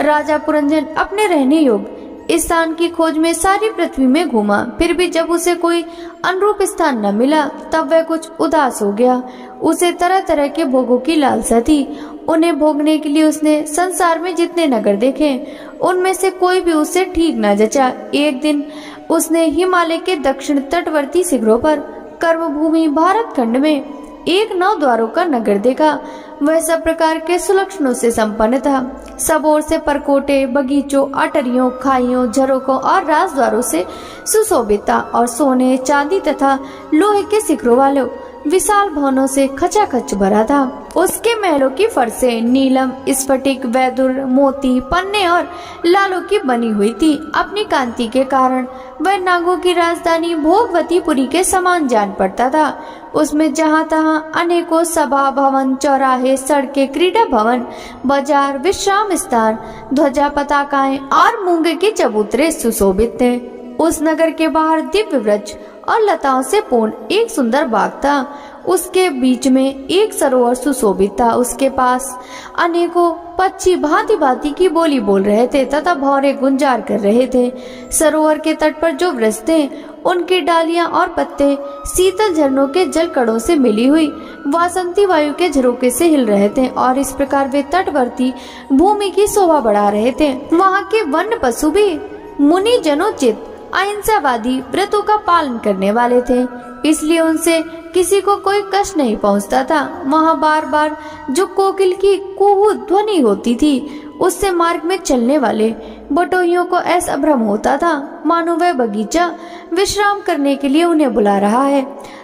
राजा पुरंजन अपने रहने योग्य इस स्थान की खोज में सारी पृथ्वी में घूमा, फिर भी जब उसे कोई अनुरूप स्थान न मिला तब वह कुछ उदास हो गया। उसे तरह तरह के भोगों की लालसा थी। उन्हें भोगने के लिए उसने संसार में जितने नगर देखे उनमें से कोई भी उसे ठीक न जचा। एक दिन उसने हिमालय के दक्षिण तटवर्ती शिखरों पर कर्मभूमि भारत खंड में एक 9 द्वारों का नगर देखा। वह सब प्रकार के सुलक्षणों से संपन्न था। सब ओर से परकोटे, बगीचों, अटरियों, खाइयों, झरोकों और राजद्वारों से सुशोभित था और सोने, चांदी तथा लोहे के शिखरों वालों विशाल भवनों से खचाखच भरा था। उसके महलों की फर्शें नीलम, स्फटिक, वैदुर, मोती, पन्ने और लालों की बनी हुई थी। अपनी कांति के कारण वह नागों की राजधानी भोगवतीपुरी के समान जान पड़ता था। उसमें जहाँ तहाँ अनेकों सभा भवन, चौराहे, सड़कें, क्रीड़ा भवन, बाजार, विश्राम स्थान, ध्वजा पताकाएं और मूंगे के चबूतरे सुशोभित थे। उस नगर के बाहर दिव्य वृक्ष और लताओं से पूर्ण एक सुंदर बाग था। उसके बीच में एक सरोवर सुशोभित था। उसके पास अनेकों पक्षी भांति भांति की बोली बोल रहे थे तथा भौरे गुंजार कर रहे थे। सरोवर के तट पर जो वृक्ष थे उनकी डालियां और पत्ते शीतल झरनों के जल कणों से मिली हुई वासंती वायु के झरोके से हिल रहे थे और इस प्रकार वे तटवर्ती भूमि की शोभा बढ़ा रहे थे। वहाँ के वन्य पशु भी मुनि जनोचित अहिंसावादी व्रतों का पालन करने वाले थे, इसलिए उनसे किसी को कोई कष्ट नहीं पहुंचता था। वहाँ बार बार जो कोकिल की कुहू ध्वनि होती थी उससे मार्ग में चलने वाले बटोहियों को ऐसा भ्रम होता था मानो वह बगीचा विश्राम करने के लिए उन्हें बुला रहा है।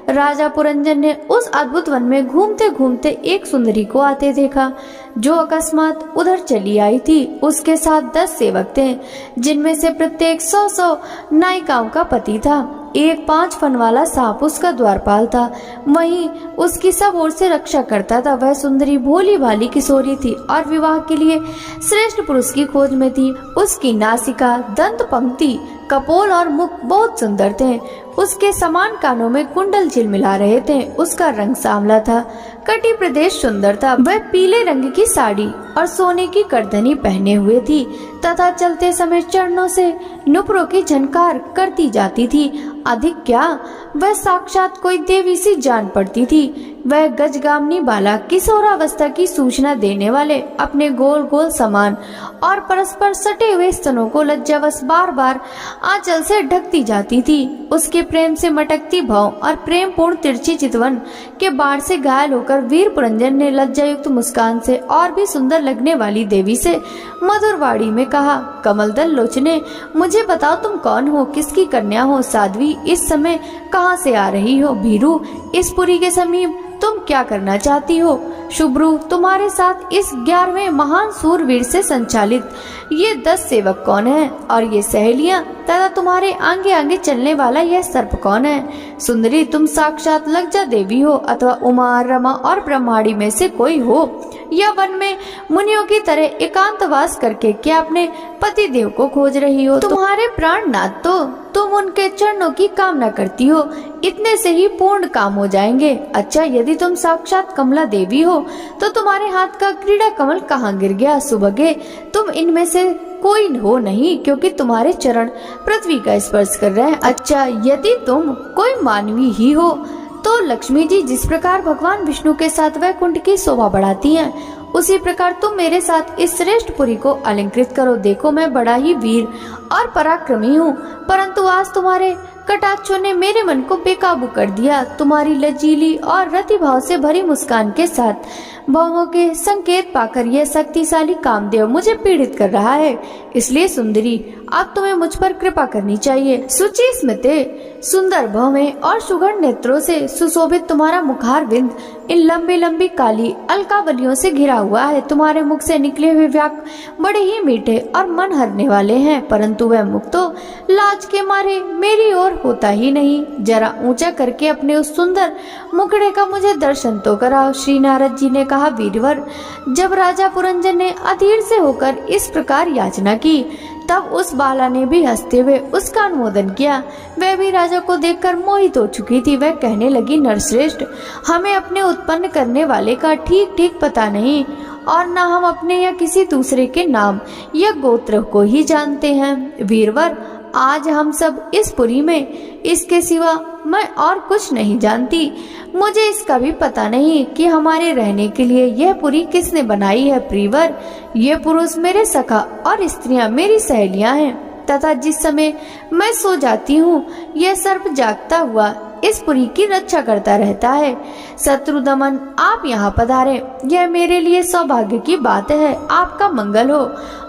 राजा पुरंजन ने उस अद्भुत वन में घूमते घूमते एक सुंदरी को आते देखा जो अकस्मात उधर चली आई थी। उसके साथ 10 सेवक थे जिनमें से प्रत्येक 100 नायिकाओं का पति था। एक 5 फन वाला सांप उसका द्वारपाल था, वहीं उसकी सब ओर से रक्षा करता था। वह सुंदरी भोली भाली किशोरी थी और विवाह के लिए श्रेष्ठ पुरुष की खोज में थी। उसकी नासिका, दंत पंक्ति, कपोल और मुख बहुत सुंदर थे। उसके समान कानों में कुंडल झिलमिला रहे थे। उसका रंग सांवला था, कटी प्रदेश सुंदर था। वह पीले रंग की साड़ी और सोने की करधनी पहने हुए थी तथा चलते समय चरणों से नुपुरों की झनकार करती जाती थी। अधिक क्या, वह साक्षात कोई देवी सी जान पड़ती थी। वह गजगामिनी बाला, किशोरावस्था की सूचना देने वाले अपने गोल गोल समान और परस्पर सटे हुए स्तनों को लज्जावश बार बार आंचल से ढकती जाती थी। उसके प्रेम से मटकती भाव और प्रेम पूर्ण तिरछी चितवन के बाढ़ से घायल होकर वीर पुरंजन ने लज्जायुक्त मुस्कान से और भी सुंदर लगने वाली देवी से मधुर वाणी में कहा, कमलदल लोचने, मुझे बताओ तुम कौन हो, किसकी कन्या हो? साध्वी, इस समय कहाँ से आ रही हो? भीरू, इस पुरी के समीप तुम क्या करना चाहती हो? शुभ्रू, तुम्हारे साथ इस 11वें महान सूरवीर से संचालित ये 10 सेवक कौन है? और ये सहेलियां तथा तुम्हारे आगे आगे चलने वाला यह सर्प कौन है? सुंदरी, तुम साक्षात लज्जा देवी हो अथवा उमा, रमा और ब्रह्माणी में से कोई हो, या वन में मुनियों की तरह एकांतवास करके क्या अपने पति देव को खोज रही हो? तुम्हारे प्राणनाथ तो तुम उनके चरणों की कामना करती हो, इतने से ही पूर्ण काम हो जाएंगे। अच्छा, यदि तुम साक्षात कमला देवी हो तो तुम्हारे हाथ का क्रीड़ा कमल कहाँ गिर गया? सुभगे, तुम इनमें से कोई हो नहीं, क्योंकि तुम्हारे चरण पृथ्वी का स्पर्श कर रहे हैं। अच्छा, यदि तुम कोई मानवी ही हो तो लक्ष्मी जी जिस प्रकार भगवान विष्णु के साथ वैकुंठ की शोभा बढ़ाती हैं, उसी प्रकार तुम मेरे साथ इस श्रेष्ठ पुरी को अलंकृत करो। देखो, मैं बड़ा ही वीर और पराक्रमी हूँ, परंतु आज तुम्हारे कटाक्षों ने मेरे मन को बेकाबू कर दिया। तुम्हारी लजीली और रति भाव से भरी मुस्कान के साथ भावों के संकेत पाकर यह शक्तिशाली कामदेव मुझे पीड़ित कर रहा है। इसलिए सुंदरी, अब तुम्हें मुझ पर कृपा करनी चाहिए। सुचि स्मिते, सुंदर भवें और सुगंध नेत्रों से सुशोभित तुम्हारा मुखार बिंद इन लंबी लंबी काली अलकावलियों से घिरा हुआ है। तुम्हारे मुख से निकले हुए वाक्य बड़े ही मीठे और मन हरने वाले हैं, परंतु वह मुख तो लाज के मारे मेरी ओर होता ही नहीं। जरा ऊंचा करके अपने उस सुंदर मुखड़े का मुझे दर्शन तो कराओ। श्री नारद जी ने कहा, वीरवर, जब राजा पुरंजन ने अधीर से होकर इस प्रकार याचना की, तब उस बाला ने भी हंसते हुए उसका अनुमोदन किया। वह भी राजा को देखकर मोहित हो चुकी थी। वह कहने लगी, नरश्रेष्ठ, हमें अपने उत्पन्न करने वाले का ठीक ठीक पता नहीं, और न हम अपने या किसी दूसरे के नाम या गोत्र को ही जानते हैं। वीरवर, आज हम सब इस पुरी में इसके सिवा मैं और कुछ नहीं जानती। मुझे इसका भी पता नहीं कि हमारे रहने के लिए यह पुरी किसने बनाई है। प्रियवर, ये पुरुष मेरे सखा और स्त्रियां मेरी सहेलियां हैं, तथा जिस समय मैं सो जाती हूँ यह सर्प जागता हुआ इस पुरी की रक्षा करता रहता है। शत्रु दमन, आप यहाँ पधारे, यह मेरे लिए सौभाग्य की बात है। आपका मंगल हो।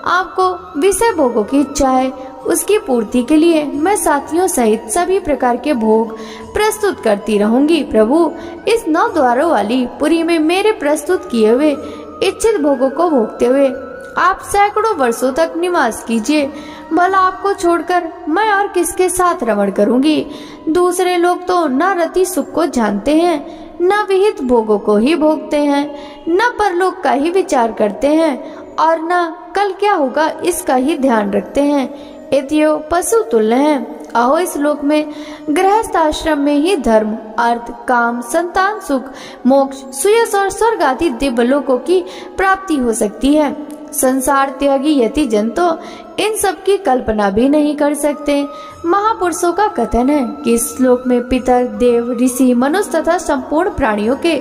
आपको विषय भोगों की इच्छा है, उसकी पूर्ति के लिए मैं साथियों सहित सभी प्रकार के भोग प्रस्तुत करती रहूंगी। प्रभु, इस 9 द्वारों वाली पुरी में मेरे प्रस्तुत किए हुए इच्छित भोगों को भोगते हुए आप सैकड़ों वर्षों तक निवास कीजिए। भला आपको छोड़कर मैं और किसके साथ रमण करूंगी? दूसरे लोग तो न रति सुख को जानते हैं, न विहित भोगों को ही भोगते हैं, न परलोक का ही विचार करते हैं, और न कल क्या होगा इसका ही ध्यान रखते हैं। इतियो पशु तुल्य हैं। अहो, इस लोक में गृहस्थ आश्रम में ही धर्म, अर्थ, काम, संतान सुख, मोक्ष, सुयश और स्वर्ग आदि दिव्य लोकों की प्राप्ति हो सकती है। संसार त्यागी यति जन तो इन सब की कल्पना भी नहीं कर सकते। महापुरुषों का कथन है कि इस श्लोक में पितर, देव, ऋषि, मनुष्य तथा संपूर्ण प्राणियों के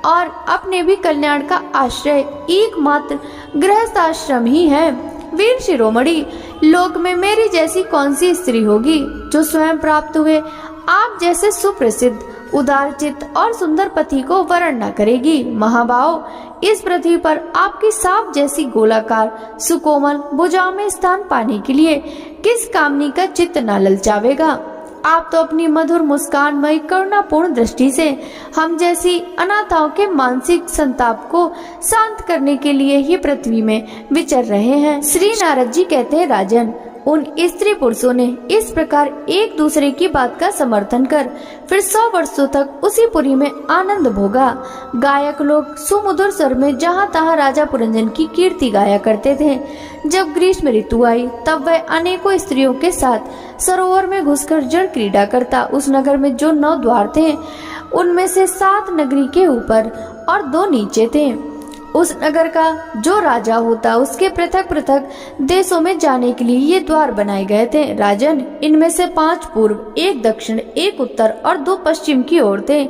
और अपने भी कल्याण का आश्रय एकमात्र गृहस्थ आश्रम ही है। वीर शिरोमणि, लोक में मेरी जैसी कौन सी स्त्री होगी जो स्वयं प्राप्त हुए आप जैसे सुप्रसिद्ध, उदारचित और सुंदर पति को वरण न करेगी। महाभाव, इस पृथ्वी पर आपकी सांप जैसी गोलाकार सुकोमल भुजाओं में स्थान पाने के लिए किस कामनी का चित्त न ललचावेगा? आप तो अपनी मधुर मुस्कानमयी करुणापूर्ण दृष्टि से हम जैसी अनाथाओं के मानसिक संताप को शांत करने के लिए ही पृथ्वी में विचर रहे हैं। श्री नारद जी कहते हैं, राजन, उन स्त्री पुरुषों ने इस प्रकार एक दूसरे की बात का समर्थन कर फिर 100 वर्षों तक उसी पुरी में आनंद भोगा। गायक लोग सुमधुर स्वर में जहाँ तहाँ राजा पुरंजन की कीर्ति गाया करते थे। जब ग्रीष्म ऋतु आई तब वह अनेकों स्त्रियों के साथ सरोवर में घुसकर जल क्रीड़ा करता। उस नगर में जो 9 द्वार थे उनमें से 7 नगरी के ऊपर और 2 नीचे थे। उस नगर का जो राजा होता उसके पृथक पृथक देशों में जाने के लिए ये द्वार बनाए गए थे। राजन, इनमें से 5 पूर्व, 1 दक्षिण, 1 उत्तर और 2 पश्चिम की ओर थे।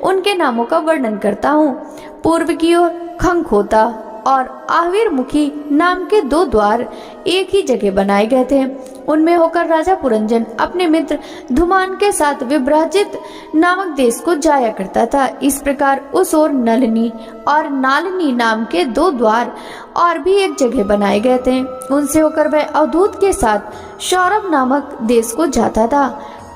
उनके नामों का वर्णन करता हूँ। पूर्व की ओर खंख होता और आविर्मुखी नाम के 2 द्वार एक ही जगह बनाए गए थे। उनमें होकर राजा पुरंजन अपने मित्र धुमान के साथ विभ्राजित नामक देश को जाया करता था। इस प्रकार उस ओर नलिनी और नालिनी नाम के 2 द्वार और भी एक जगह बनाए गए थे। उनसे होकर वह अवधूत के साथ सौरभ नामक देश को जाता था।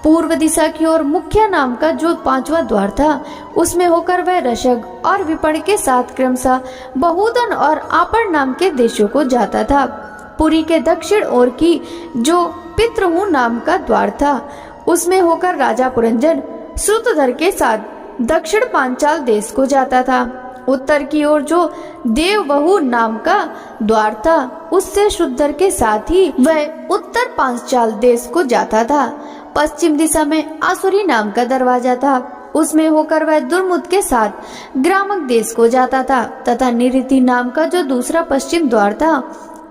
पूर्व दिशा की ओर मुख्य नाम का जो 5वां द्वार था उसमें होकर वह रशग और विपण के साथ क्रमशः बहुदन और आपर नाम के देशों को जाता था। पुरी के दक्षिण ओर की जो पितृहु नाम का द्वार था उसमें होकर राजा पुरंजन श्रुतधर के साथ दक्षिण पांचाल देश को जाता था। उत्तर की ओर जो देववहु नाम का द्वार था उससे श्रुतधर के साथ ही वह उत्तर पांचाल देश को जाता था। पश्चिम दिशा में आसुरी नाम का दरवाजा था, उसमें होकर वह दुर्मुद के साथ ग्रामक देश को जाता था तथा निरिति नाम का जो दूसरा पश्चिम द्वार था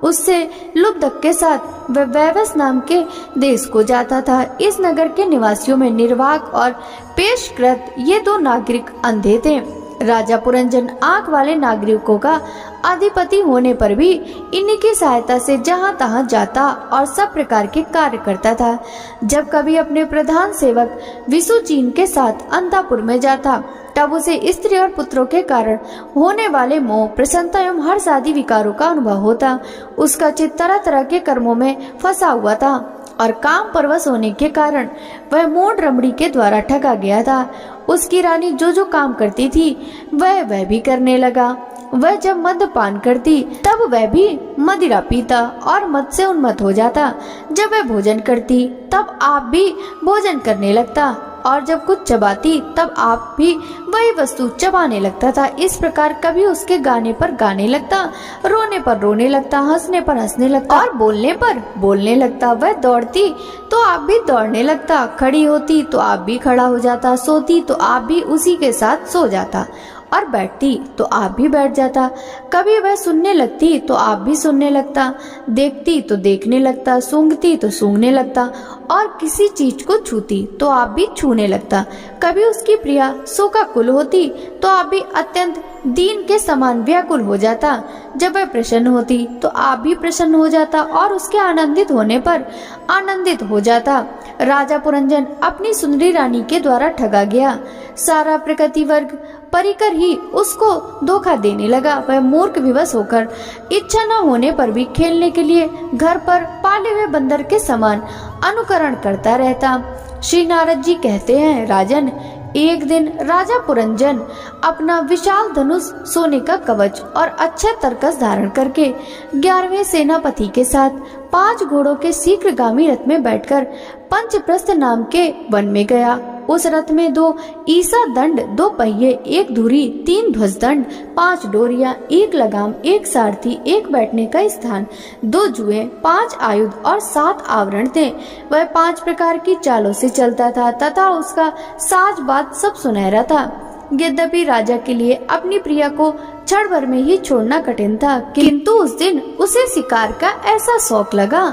उससे लुब्धक के साथ वह वैवस नाम के देश को जाता था। इस नगर के निवासियों में निर्वाक और पेशकृत ये 2 नागरिक अंधे थे। राजा पुरंजन आंख वाले नागरिकों का अधिपति होने पर भी इन्हीं की सहायता से जहां तहां जाता और सब प्रकार के कार्य करता था। जब कभी अपने प्रधान सेवक विसुचीन के साथ अंतापुर में जाता तब उसे स्त्री और पुत्रों के कारण होने वाले मोह, प्रसन्नता एवं हर्ष आदि विकारों का अनुभव होता। उसका चित्त तरह तरह के कर्मों में फंसा हुआ था और काम परवश होने के कारण वह मूढ़ रमणी के द्वारा ठगा गया था। उसकी रानी जो जो काम करती थी वह भी करने लगा। वह जब मद्यपान करती तब वह भी मदिरा पीता और मद से उन्मत्त हो जाता। जब वह भोजन करती तब आप भी भोजन करने लगता और जब कुछ चबाती तब आप भी वही वस्तु चबाने लगता था। इस प्रकार कभी उसके गाने पर गाने लगता, रोने पर रोने लगता, हंसने पर हंसने लगता और बोलने पर बोलने लगता। वह दौड़ती तो आप भी दौड़ने लगता, खड़ी होती तो आप भी खड़ा हो जाता, सोती तो आप भी उसी के साथ सो जाता और बैठती तो आप भी बैठ जाता। कभी वह सुनने लगती तो आप भी सुनने लगता, देखती तो देखने लगता, सूंघती तो सूंघने लगता और किसी चीज को छूती तो आप भी छूने लगता। कभी उसकी प्रिया शोकाकुल होती तो आप भी अत्यंत दीन के समान व्याकुल हो जाता। जब वह प्रसन्न होती तो आप भी प्रसन्न हो जाता और उसके आनंदित होने पर आनंदित हो जाता। राजा पुरंजन अपनी सुंदरी रानी के द्वारा ठगा गया। सारा प्रकृति वर्ग परिकर ही उसको धोखा देने लगा। वह मूर्ख विवश होकर इच्छा न होने पर भी खेलने के लिए घर पर पाले हुए बंदर के समान अनुकरण करता रहता। श्री नारद जी कहते हैं, राजन, एक दिन राजा पुरंजन अपना विशाल धनुष, सोने का कवच और अच्छे तरकस धारण करके 11वें सेनापति के साथ 5 घोड़ों के शीघ्रगामी रथ में बैठकर पंचप्रस्थ नाम के वन में गया। उस रथ में 2 ईसा दंड, 2 पहिए, 1 धुरी, 3 ध्वज दंड, 5 डोरियां, 1 लगाम, 1 सारथी, 1 बैठने का स्थान, 2 जुए, 5 आयुध और 7 आवरण थे। वह 5 प्रकार की चालों से चलता था तथा उसका साज बात सब सुनहरा था। यद्यपि राजा के लिए अपनी प्रिया को क्षण भर में ही छोड़ना कठिन था, किंतु उस दिन उसे शिकार का ऐसा शौक लगा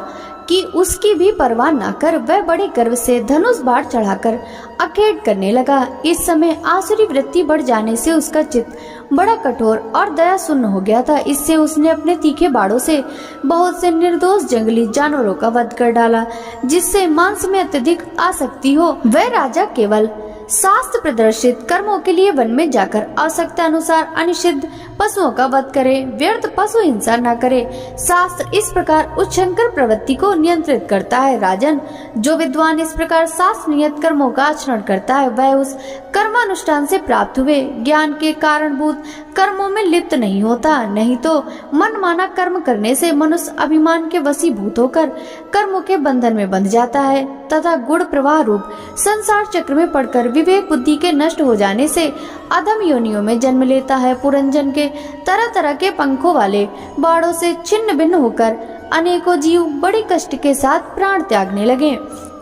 कि उसकी भी परवाह न कर वह बड़े गर्व से धनुष बाढ़ चढ़ाकर अखेट करने लगा। इस समय आसुरी वृत्ति बढ़ जाने से उसका चित्त बड़ा कठोर और दया शून्य हो गया था। इससे उसने अपने तीखे बाड़ों से बहुत से निर्दोष जंगली जानवरों का वध कर डाला, जिससे मांस में अत्यधिक आसक्ति हो। वह राजा केवल शास्त्र प्रदर्शित कर्मों के लिए वन में जाकर आवश्यकता अनुसार अनिषिद्ध पशुओं का वध करे, व्यर्थ पशु हिंसा न करे। शास्त्र इस प्रकार उच्छृंखल प्रवृत्ति को नियंत्रित करता है। राजन, जो विद्वान इस प्रकार शास्त्र नियत कर्मों का आचरण करता है, वह उस कर्मानुष्ठान से प्राप्त हुए ज्ञान के कारणभूत कर्मों में लिप्त नहीं होता। नहीं तो मनमाना कर्म करने से मनुष्य अभिमान के वशीभूत होकर कर्मों के बंधन में बंध जाता है तथा गुण प्रवाह रूप संसार चक्र में पड़कर विवेक बुद्धि के नष्ट हो जाने से अधम योनियों में जन्म लेता है। पुरंजन के तरह तरह के पंखों वाले बाड़ों से छिन्न भिन्न होकर अनेकों जीव बड़ी कष्ट के साथ प्राण त्यागने लगे।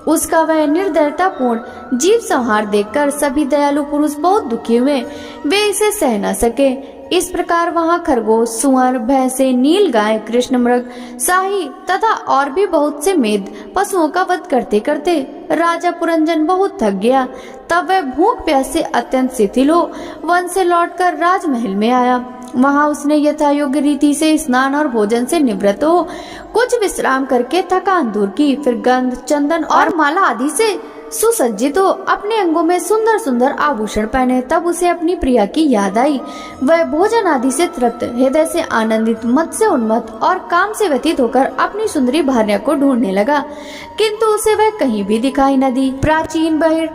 उसका वह निर्दयता पूर्ण जीव संहार देखकर सभी दयालु पुरुष बहुत दुखी हुए, वे इसे सह न सके। इस प्रकार वहाँ खरगोश, सुअर, भैंसे, नील गाय, कृष्ण मृग, शाही तथा और भी बहुत से मेध पशुओं का वध करते करते राजा पुरंजन बहुत थक गया। तब वह भूख प्यास से अत्यंत शिथिल हो वन से लौटकर राजमहल में आया। वहाँ उसने यथा योग्य रीति से स्नान और भोजन से निवृत्त हो कुछ विश्राम करके थकान दूर की। फिर गंध, चंदन और माला आदि से सुसज्जित हो अपने अंगों में सुंदर सुंदर आभूषण पहने। तब उसे अपनी प्रिया की याद आई। वह भोजन आदि से तृप्त, हृदय से आनंदित, मत से उन्मत्त और काम से व्यतीत होकर अपनी सुंदरी भार्या को ढूंढने लगा, किंतु उसे वह कहीं भी दिखाई न दी। प्राचीन बहिर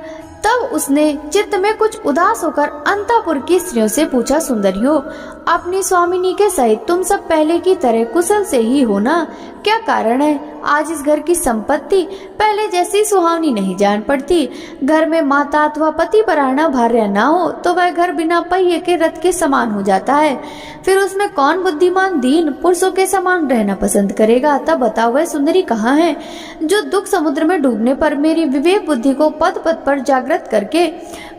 तब उसने चित्त में कुछ उदास होकर अंतःपुर की स्त्रियों से पूछा, सुंदरियों, अपनी स्वामिनी के सहित तुम सब पहले की तरह कुशल से ही हो ना? क्या कारण है आज इस घर की संपत्ति पहले जैसी सुहावनी नहीं जान पड़ती? घर में माता अथवा पति परायणा भार्या ना हो तो वह घर बिना पहिए के रथ के समान हो जाता है। फिर उसमें कौन बुद्धिमान दीन पुरुषों के समान रहना पसंद करेगा? तब बताओ वह सुंदरी कहाँ है जो दुख समुद्र में डूबने पर मेरी विवेक बुद्धि को पद पद पर जागृत करके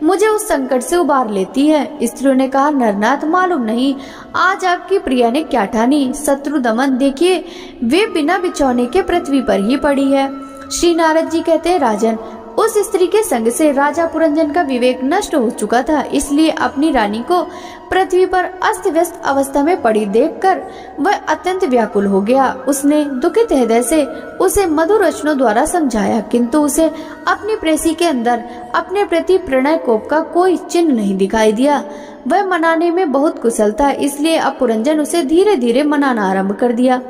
मुझे उस संकट से उबार लेती है? स्त्रियों ने कहा, नरनाथ, मालूम नहीं आज आपकी प्रिया ने क्या ठानी। शत्रु दमन देखिए, वे बिना बिछौने के पृथ्वी पर ही पड़ी है। श्री नारद जी कहते हैं, राजन, उस स्त्री के संग से राजा पुरंजन का विवेक नष्ट हो चुका था, इसलिए अपनी रानी को पृथ्वी पर अस्त व्यस्त अवस्था में पड़ी देखकर वह अत्यंत व्याकुल हो गया। उसने दुखित हृदय से उसे मधुर वचनों द्वारा समझाया, किंतु उसे अपनी प्रेसी के अंदर अपने प्रति प्रणय कोप का कोई चिन्ह नहीं दिखाई दिया। वह मनाने में बहुत कुशल था, इसलिए अब पुरंजन उसे धीरे धीरे मनाना आरंभ कर दिया।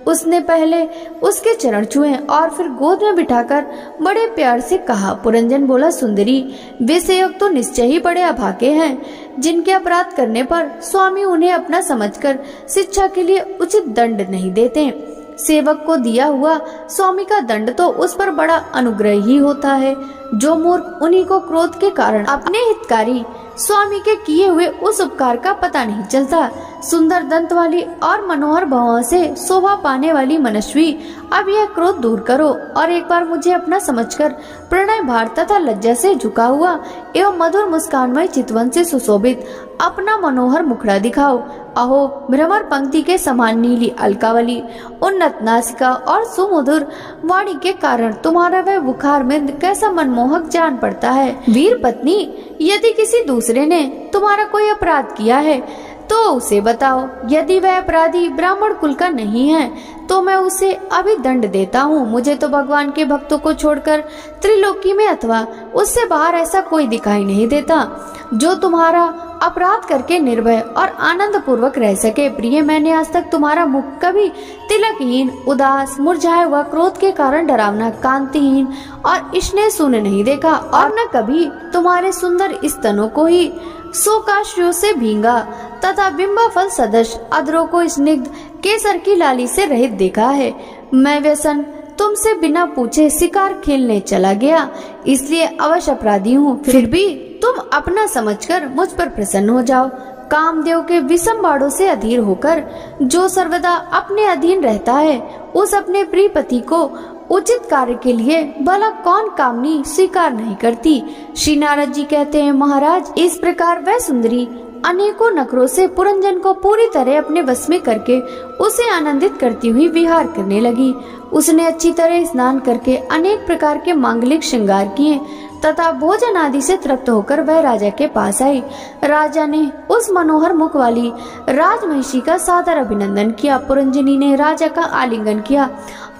उसने पहले उसके चरण छुए और फिर गोद में बिठाकर बड़े प्यार से कहा। पुरंजन बोला, सुंदरी, वे सेवक तो निश्चय ही बड़े अभागे हैं, जिनके अपराध करने पर स्वामी उन्हें अपना समझकर शिक्षा के लिए उचित दंड नहीं देते। सेवक को दिया हुआ स्वामी का दंड तो उस पर बड़ा अनुग्रह ही होता है। जो मूर्ख, उन्हीं को क्रोध के कारण अपने हितकारी स्वामी के किए हुए उस उपकार का पता नहीं चलता। सुंदर दंत वाली और मनोहर भवों से शोभा पाने वाली मनस्वी, अब यह क्रोध दूर करो और एक बार मुझे अपना समझकर प्रणय भार तथा लज्जा से झुका हुआ एवं मधुर मुस्कानमय चितवन से सुशोभित अपना मनोहर मुखड़ा दिखाओ। अहो, भ्रमर पंक्ति के समान नीली अलकावली, उन्नत नासिका और सुमधुर वाणी के कारण तुम्हारा वह बुखार में कैसा मनमोहक जान पड़ता है। वीर पत्नी, यदि किसी दूसरे ने तुम्हारा कोई अपराध किया है तो उसे बताओ। यदि वह अपराधी ब्राह्मण कुल का नहीं है तो मैं उसे अभी दंड देता हूँ। मुझे तो भगवान के भक्तों को छोड़कर त्रिलोकी में अथवा उससे बाहर ऐसा कोई दिखाई नहीं देता जो तुम्हारा अपराध करके निर्भय और आनंद पूर्वक रह सके। प्रिय, मैंने आज तक तुम्हारा मुख कभी तिलकहीन, उदास, मुरझाया हुआ, क्रोध के कारण डरावना, कांतिहीन और स्नेह शून्य नहीं देखा, और न कभी तुम्हारे सुंदर स्तनों को ही शोकाश्रुओं से भींगा तथा बिंबा फल सदृश अधरों को स्निग्ध केसर की लाली से रहित देखा है। मैं व्यसन तुमसे बिना पूछे शिकार खेलने चला गया, इसलिए अवश्य अपराधी हूँ। फिर भी तुम अपना समझकर मुझ पर प्रसन्न हो जाओ। कामदेव के विषम बाड़ों से अधीर होकर जो सर्वदा अपने अधीन रहता है, उस अपने प्रिय पति को उचित कार्य के लिए भला कौन कामनी स्वीकार नहीं करती। श्री नारद जी कहते हैं, महाराज, इस प्रकार वह सुंदरी अनेकों नखरों से पुरंजन को पूरी तरह अपने वश में करके उसे आनंदित करती हुई विहार करने लगी। उसने अच्छी तरह स्नान करके अनेक प्रकार के मांगलिक श्रृंगार किए तथा भोजन आदि से तृप्त होकर वह राजा के पास आई। राजा ने उस मनोहर मुख वाली राजमहिषी का सादर अभिनंदन किया। पुरंजनी ने राजा का आलिंगन किया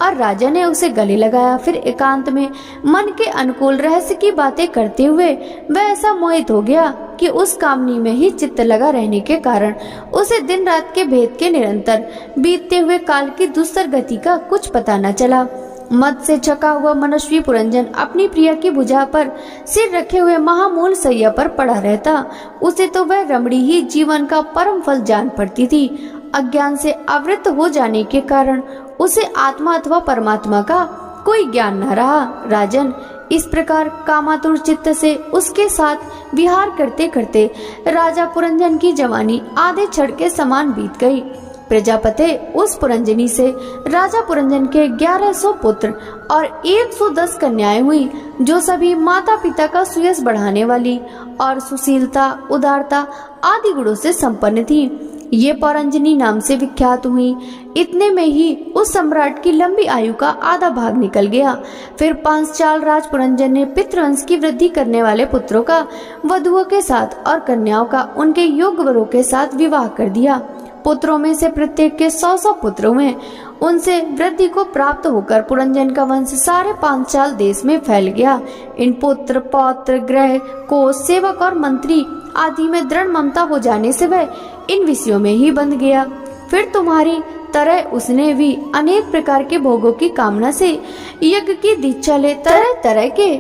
और राजा ने उसे गले लगाया। फिर एकांत में मन के अनुकूल रहस्य की बातें करते हुए वह ऐसा मोहित हो गया कि उस कामनी में ही चित्त लगा रहने के कारण उसे दिन रात के भेद के निरंतर बीतते हुए काल की दुस्तर गति का कुछ पता न चला। मद से छका हुआ मनस्वी पुरंजन अपनी प्रिया की भुजा पर सिर रखे हुए महामूल सैया पर पड़ा रहता। उसे तो वह रमणी ही जीवन का परम फल जान पड़ती थी। अज्ञान से आवृत हो जाने के कारण उसे आत्मा अथवा परमात्मा का कोई ज्ञान न रहा। राजन, इस प्रकार कामातुर चित्त से उसके साथ विहार करते करते राजा पुरंजन की जवानी आधे क्षण के समान बीत गई। प्रजापते, उस पुरंजनी से राजा पुरंजन के 1100 पुत्र और 110 कन्याएं हुई, जो सभी माता पिता का सुयश बढ़ाने वाली और सुशीलता, उदारता आदि गुणों से संपन्न थी। ये पुरंजनी नाम से विख्यात हुई। इतने में ही उस सम्राट की लंबी आयु का आधा भाग निकल गया। फिर पांचाल राज पुरंजन ने पितृवंश की वृद्धि करने वाले पुत्रों का वधुओं के साथ और कन्याओं का उनके योग्य वरों के साथ विवाह कर दिया। पुत्रों में से प्रत्येक के 100 पुत्र हुए। उनसे वृद्धि को प्राप्त होकर पुरंजन का वंश सारे पांचाल देश में फैल गया। इन पुत्र, पौत्र, ग्रह, कोष, सेवक और मंत्री आदि में दृढ़ ममता हो जाने से वह इन विषयों में ही बंध गया। फिर तुम्हारी तरह उसने भी अनेक प्रकार के भोगों की कामना से यज्ञ की दीक्षा ले तरह तरह के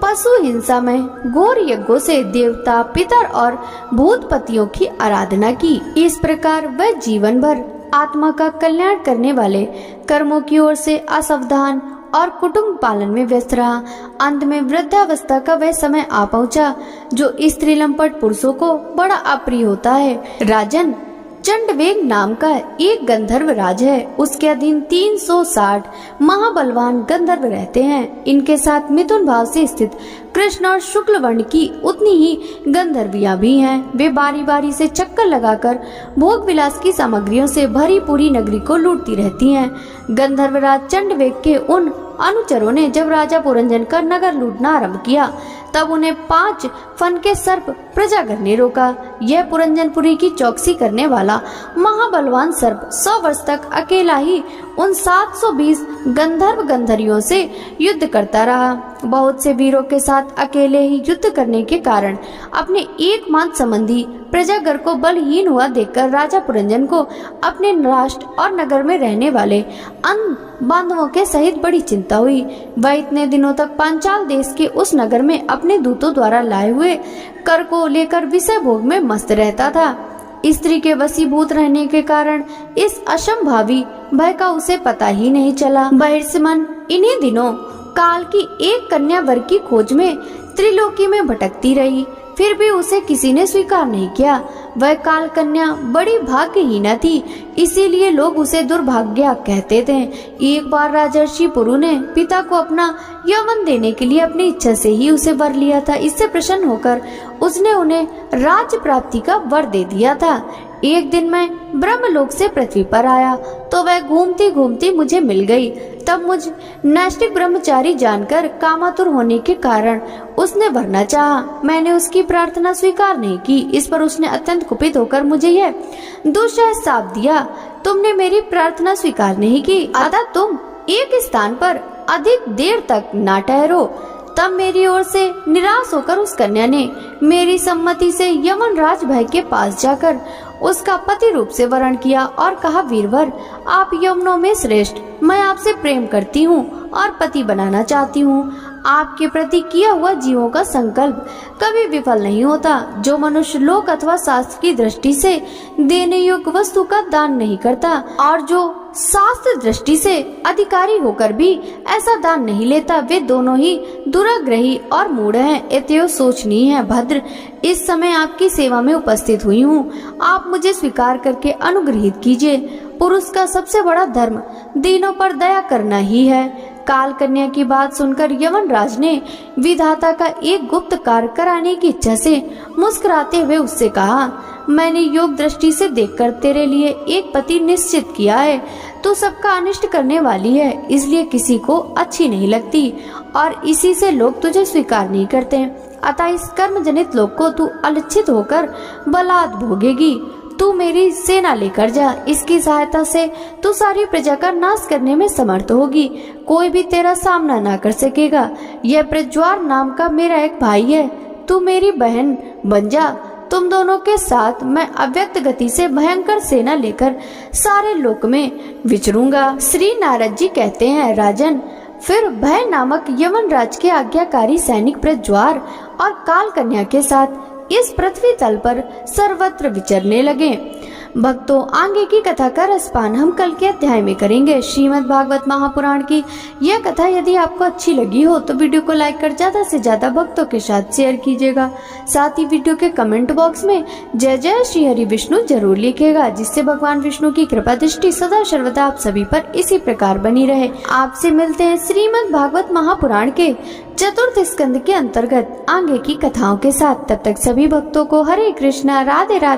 पशु हिंसा में घोर यज्ञों से देवता, पितर और भूतपतियों की आराधना की। इस प्रकार वह जीवन भर आत्मा का कल्याण करने वाले कर्मों की ओर से असावधान और कुटुंब पालन में व्यस्त रहा। अंत में वृद्धावस्था का वह समय आ पहुंचा जो स्त्री लंपट पुरुषों को बड़ा अप्रिय होता है। राजन, चंडवेग नाम का एक गंधर्व राज है। उसके अधीन 360 महाबलवान गंधर्व रहते हैं। इनके साथ मिथुन भाव से स्थित कृष्ण और शुक्ल वर्ण की उतनी ही गंधर्वियां भी हैं। वे बारी बारी से चक्कर लगाकर भोग विलास की सामग्रियों से भरी पूरी नगरी को लूटती रहती हैं। गंधर्वराज चंडवेग के उन अनुचरों ने जब राजा पुरंजन का नगर लूटना आरंभ किया तब उन्हें 5 फन के सर्प प्रजागर ने रोका। यह पुरंजनपुरी की चौकसी करने वाला महाबलवान सर्प 100 वर्ष तक अकेला ही उन 720 गंधर्व गंधर्वियों से युद्ध करता रहा। बहुत से वीरों के साथ अकेले ही युद्ध करने के कारण अपने एकमात्र संबंधी प्रजागर को बलहीन हुआ देखकर राजा पुरंजन को अपने राष्ट्र और नगर में रहने वाले अन्य बांधवों के सहित बड़ी चिंता हुई। वह इतने दिनों तक पांचाल देश के उस नगर में अपने दूतों द्वारा लाए हुए कर को लेकर विषय भोग में मस्त रहता था। स्त्री के वशीभूत रहने के कारण इस असंभावी भय का उसे पता ही नहीं चला। बहिर्समन इन्हीं दिनों काल की एक कन्या वर की खोज में त्रिलोकी में भटकती रही, फिर भी उसे किसी ने स्वीकार नहीं किया। वह काल कन्या बड़ी भाग्यहीना थी, इसीलिए लोग उसे दुर्भाग्या कहते थे। एक बार राजर्षि पुरु ने पिता को अपना यौवन देने के लिए अपनी इच्छा से ही उसे वर लिया था। इससे प्रसन्न होकर उसने उन्हें राज्य प्राप्ति का वर दे दिया था। एक दिन मैं ब्रह्मलोक से पृथ्वी पर आया तो वह घूमती घूमती मुझे मिल गई। तब मुझ नैष्ठिक ब्रह्मचारी जानकर कामातुर होने के कारण उसने वरना चाहा। मैंने उसकी प्रार्थना स्वीकार नहीं की। इस पर उसने अत्यंत कुपित होकर मुझे यह दुस्सह शाप दिया, तुमने मेरी प्रार्थना स्वीकार नहीं की, अतः तुम एक स्थान पर अधिक देर तक ना ठहरो। तब मेरी ओर से निराश होकर उस कन्या ने मेरी सम्मति से यमन राज भाई के पास जाकर उसका पति रूप से वरण किया और कहा, वीरवर, आप यमनों में श्रेष्ठ, मैं आपसे प्रेम करती हूँ और पति बनाना चाहती हूँ। आपके प्रति किया हुआ जीवों का संकल्प कभी विफल नहीं होता। जो मनुष्य लोक अथवा शास्त्र की दृष्टि से देने योग्य वस्तु का दान नहीं करता और जो शास्त्र दृष्टि से अधिकारी होकर भी ऐसा दान नहीं लेता, वे दोनों ही दुराग्रही और मूढ़ हैं। अतएव सोचनीय है। भद्र, इस समय आपकी सेवा में उपस्थित हुई हूँ, आप मुझे स्वीकार करके अनुग्रहित कीजिए। पुरुष का सबसे बड़ा धर्म दीनों पर दया करना ही है। काल कन्या की बात सुनकर यमन राज ने विधाता का एक गुप्त कार्य कराने की इच्छा से मुस्कुराते हुए उससे कहा, मैंने योग दृष्टि से देखकर तेरे लिए एक पति निश्चित किया है। तू सबका अनिष्ट करने वाली है, इसलिए किसी को अच्छी नहीं लगती और इसी से लोग तुझे स्वीकार नहीं करते। अतः इस कर्म जनित लोक को तू अलक्षित होकर बलात् भोगेगी। तू मेरी सेना लेकर जा, इसकी सहायता से तू सारी प्रजा का नाश करने में समर्थ होगी, कोई भी तेरा सामना ना कर सकेगा। यह प्रज्वार नाम का मेरा एक भाई है, तू मेरी बहन बन जा। तुम दोनों के साथ मैं अव्यक्त गति से भयंकर सेना लेकर सारे लोक में विचरूंगा। श्री नारद जी कहते हैं, राजन, फिर भय नामक यमन राज के आज्ञाकारी सैनिक प्रज्वार और काल कन्या के साथ इस पृथ्वी तल पर सर्वत्र विचरने लगे। भक्तों, आगे की कथा का रसपान हम कल के अध्याय में करेंगे। श्रीमद् भागवत महापुराण की यह कथा यदि आपको अच्छी लगी हो तो वीडियो को लाइक कर ज्यादा से ज्यादा भक्तों के साथ शेयर कीजिएगा। साथ ही वीडियो के कमेंट बॉक्स में जय जय श्री हरि विष्णु जरूर लिखेगा, जिससे भगवान विष्णु की कृपा दृष्टि सदा सर्वदा आप सभी पर इसी प्रकार बनी रहे। आपसे मिलते हैं श्रीमद् भागवत महापुराण के चतुर्थ स्कंद के अंतर्गत आगे की कथाओं के साथ। तब तक सभी भक्तों को हरे कृष्णा, राधे राधे।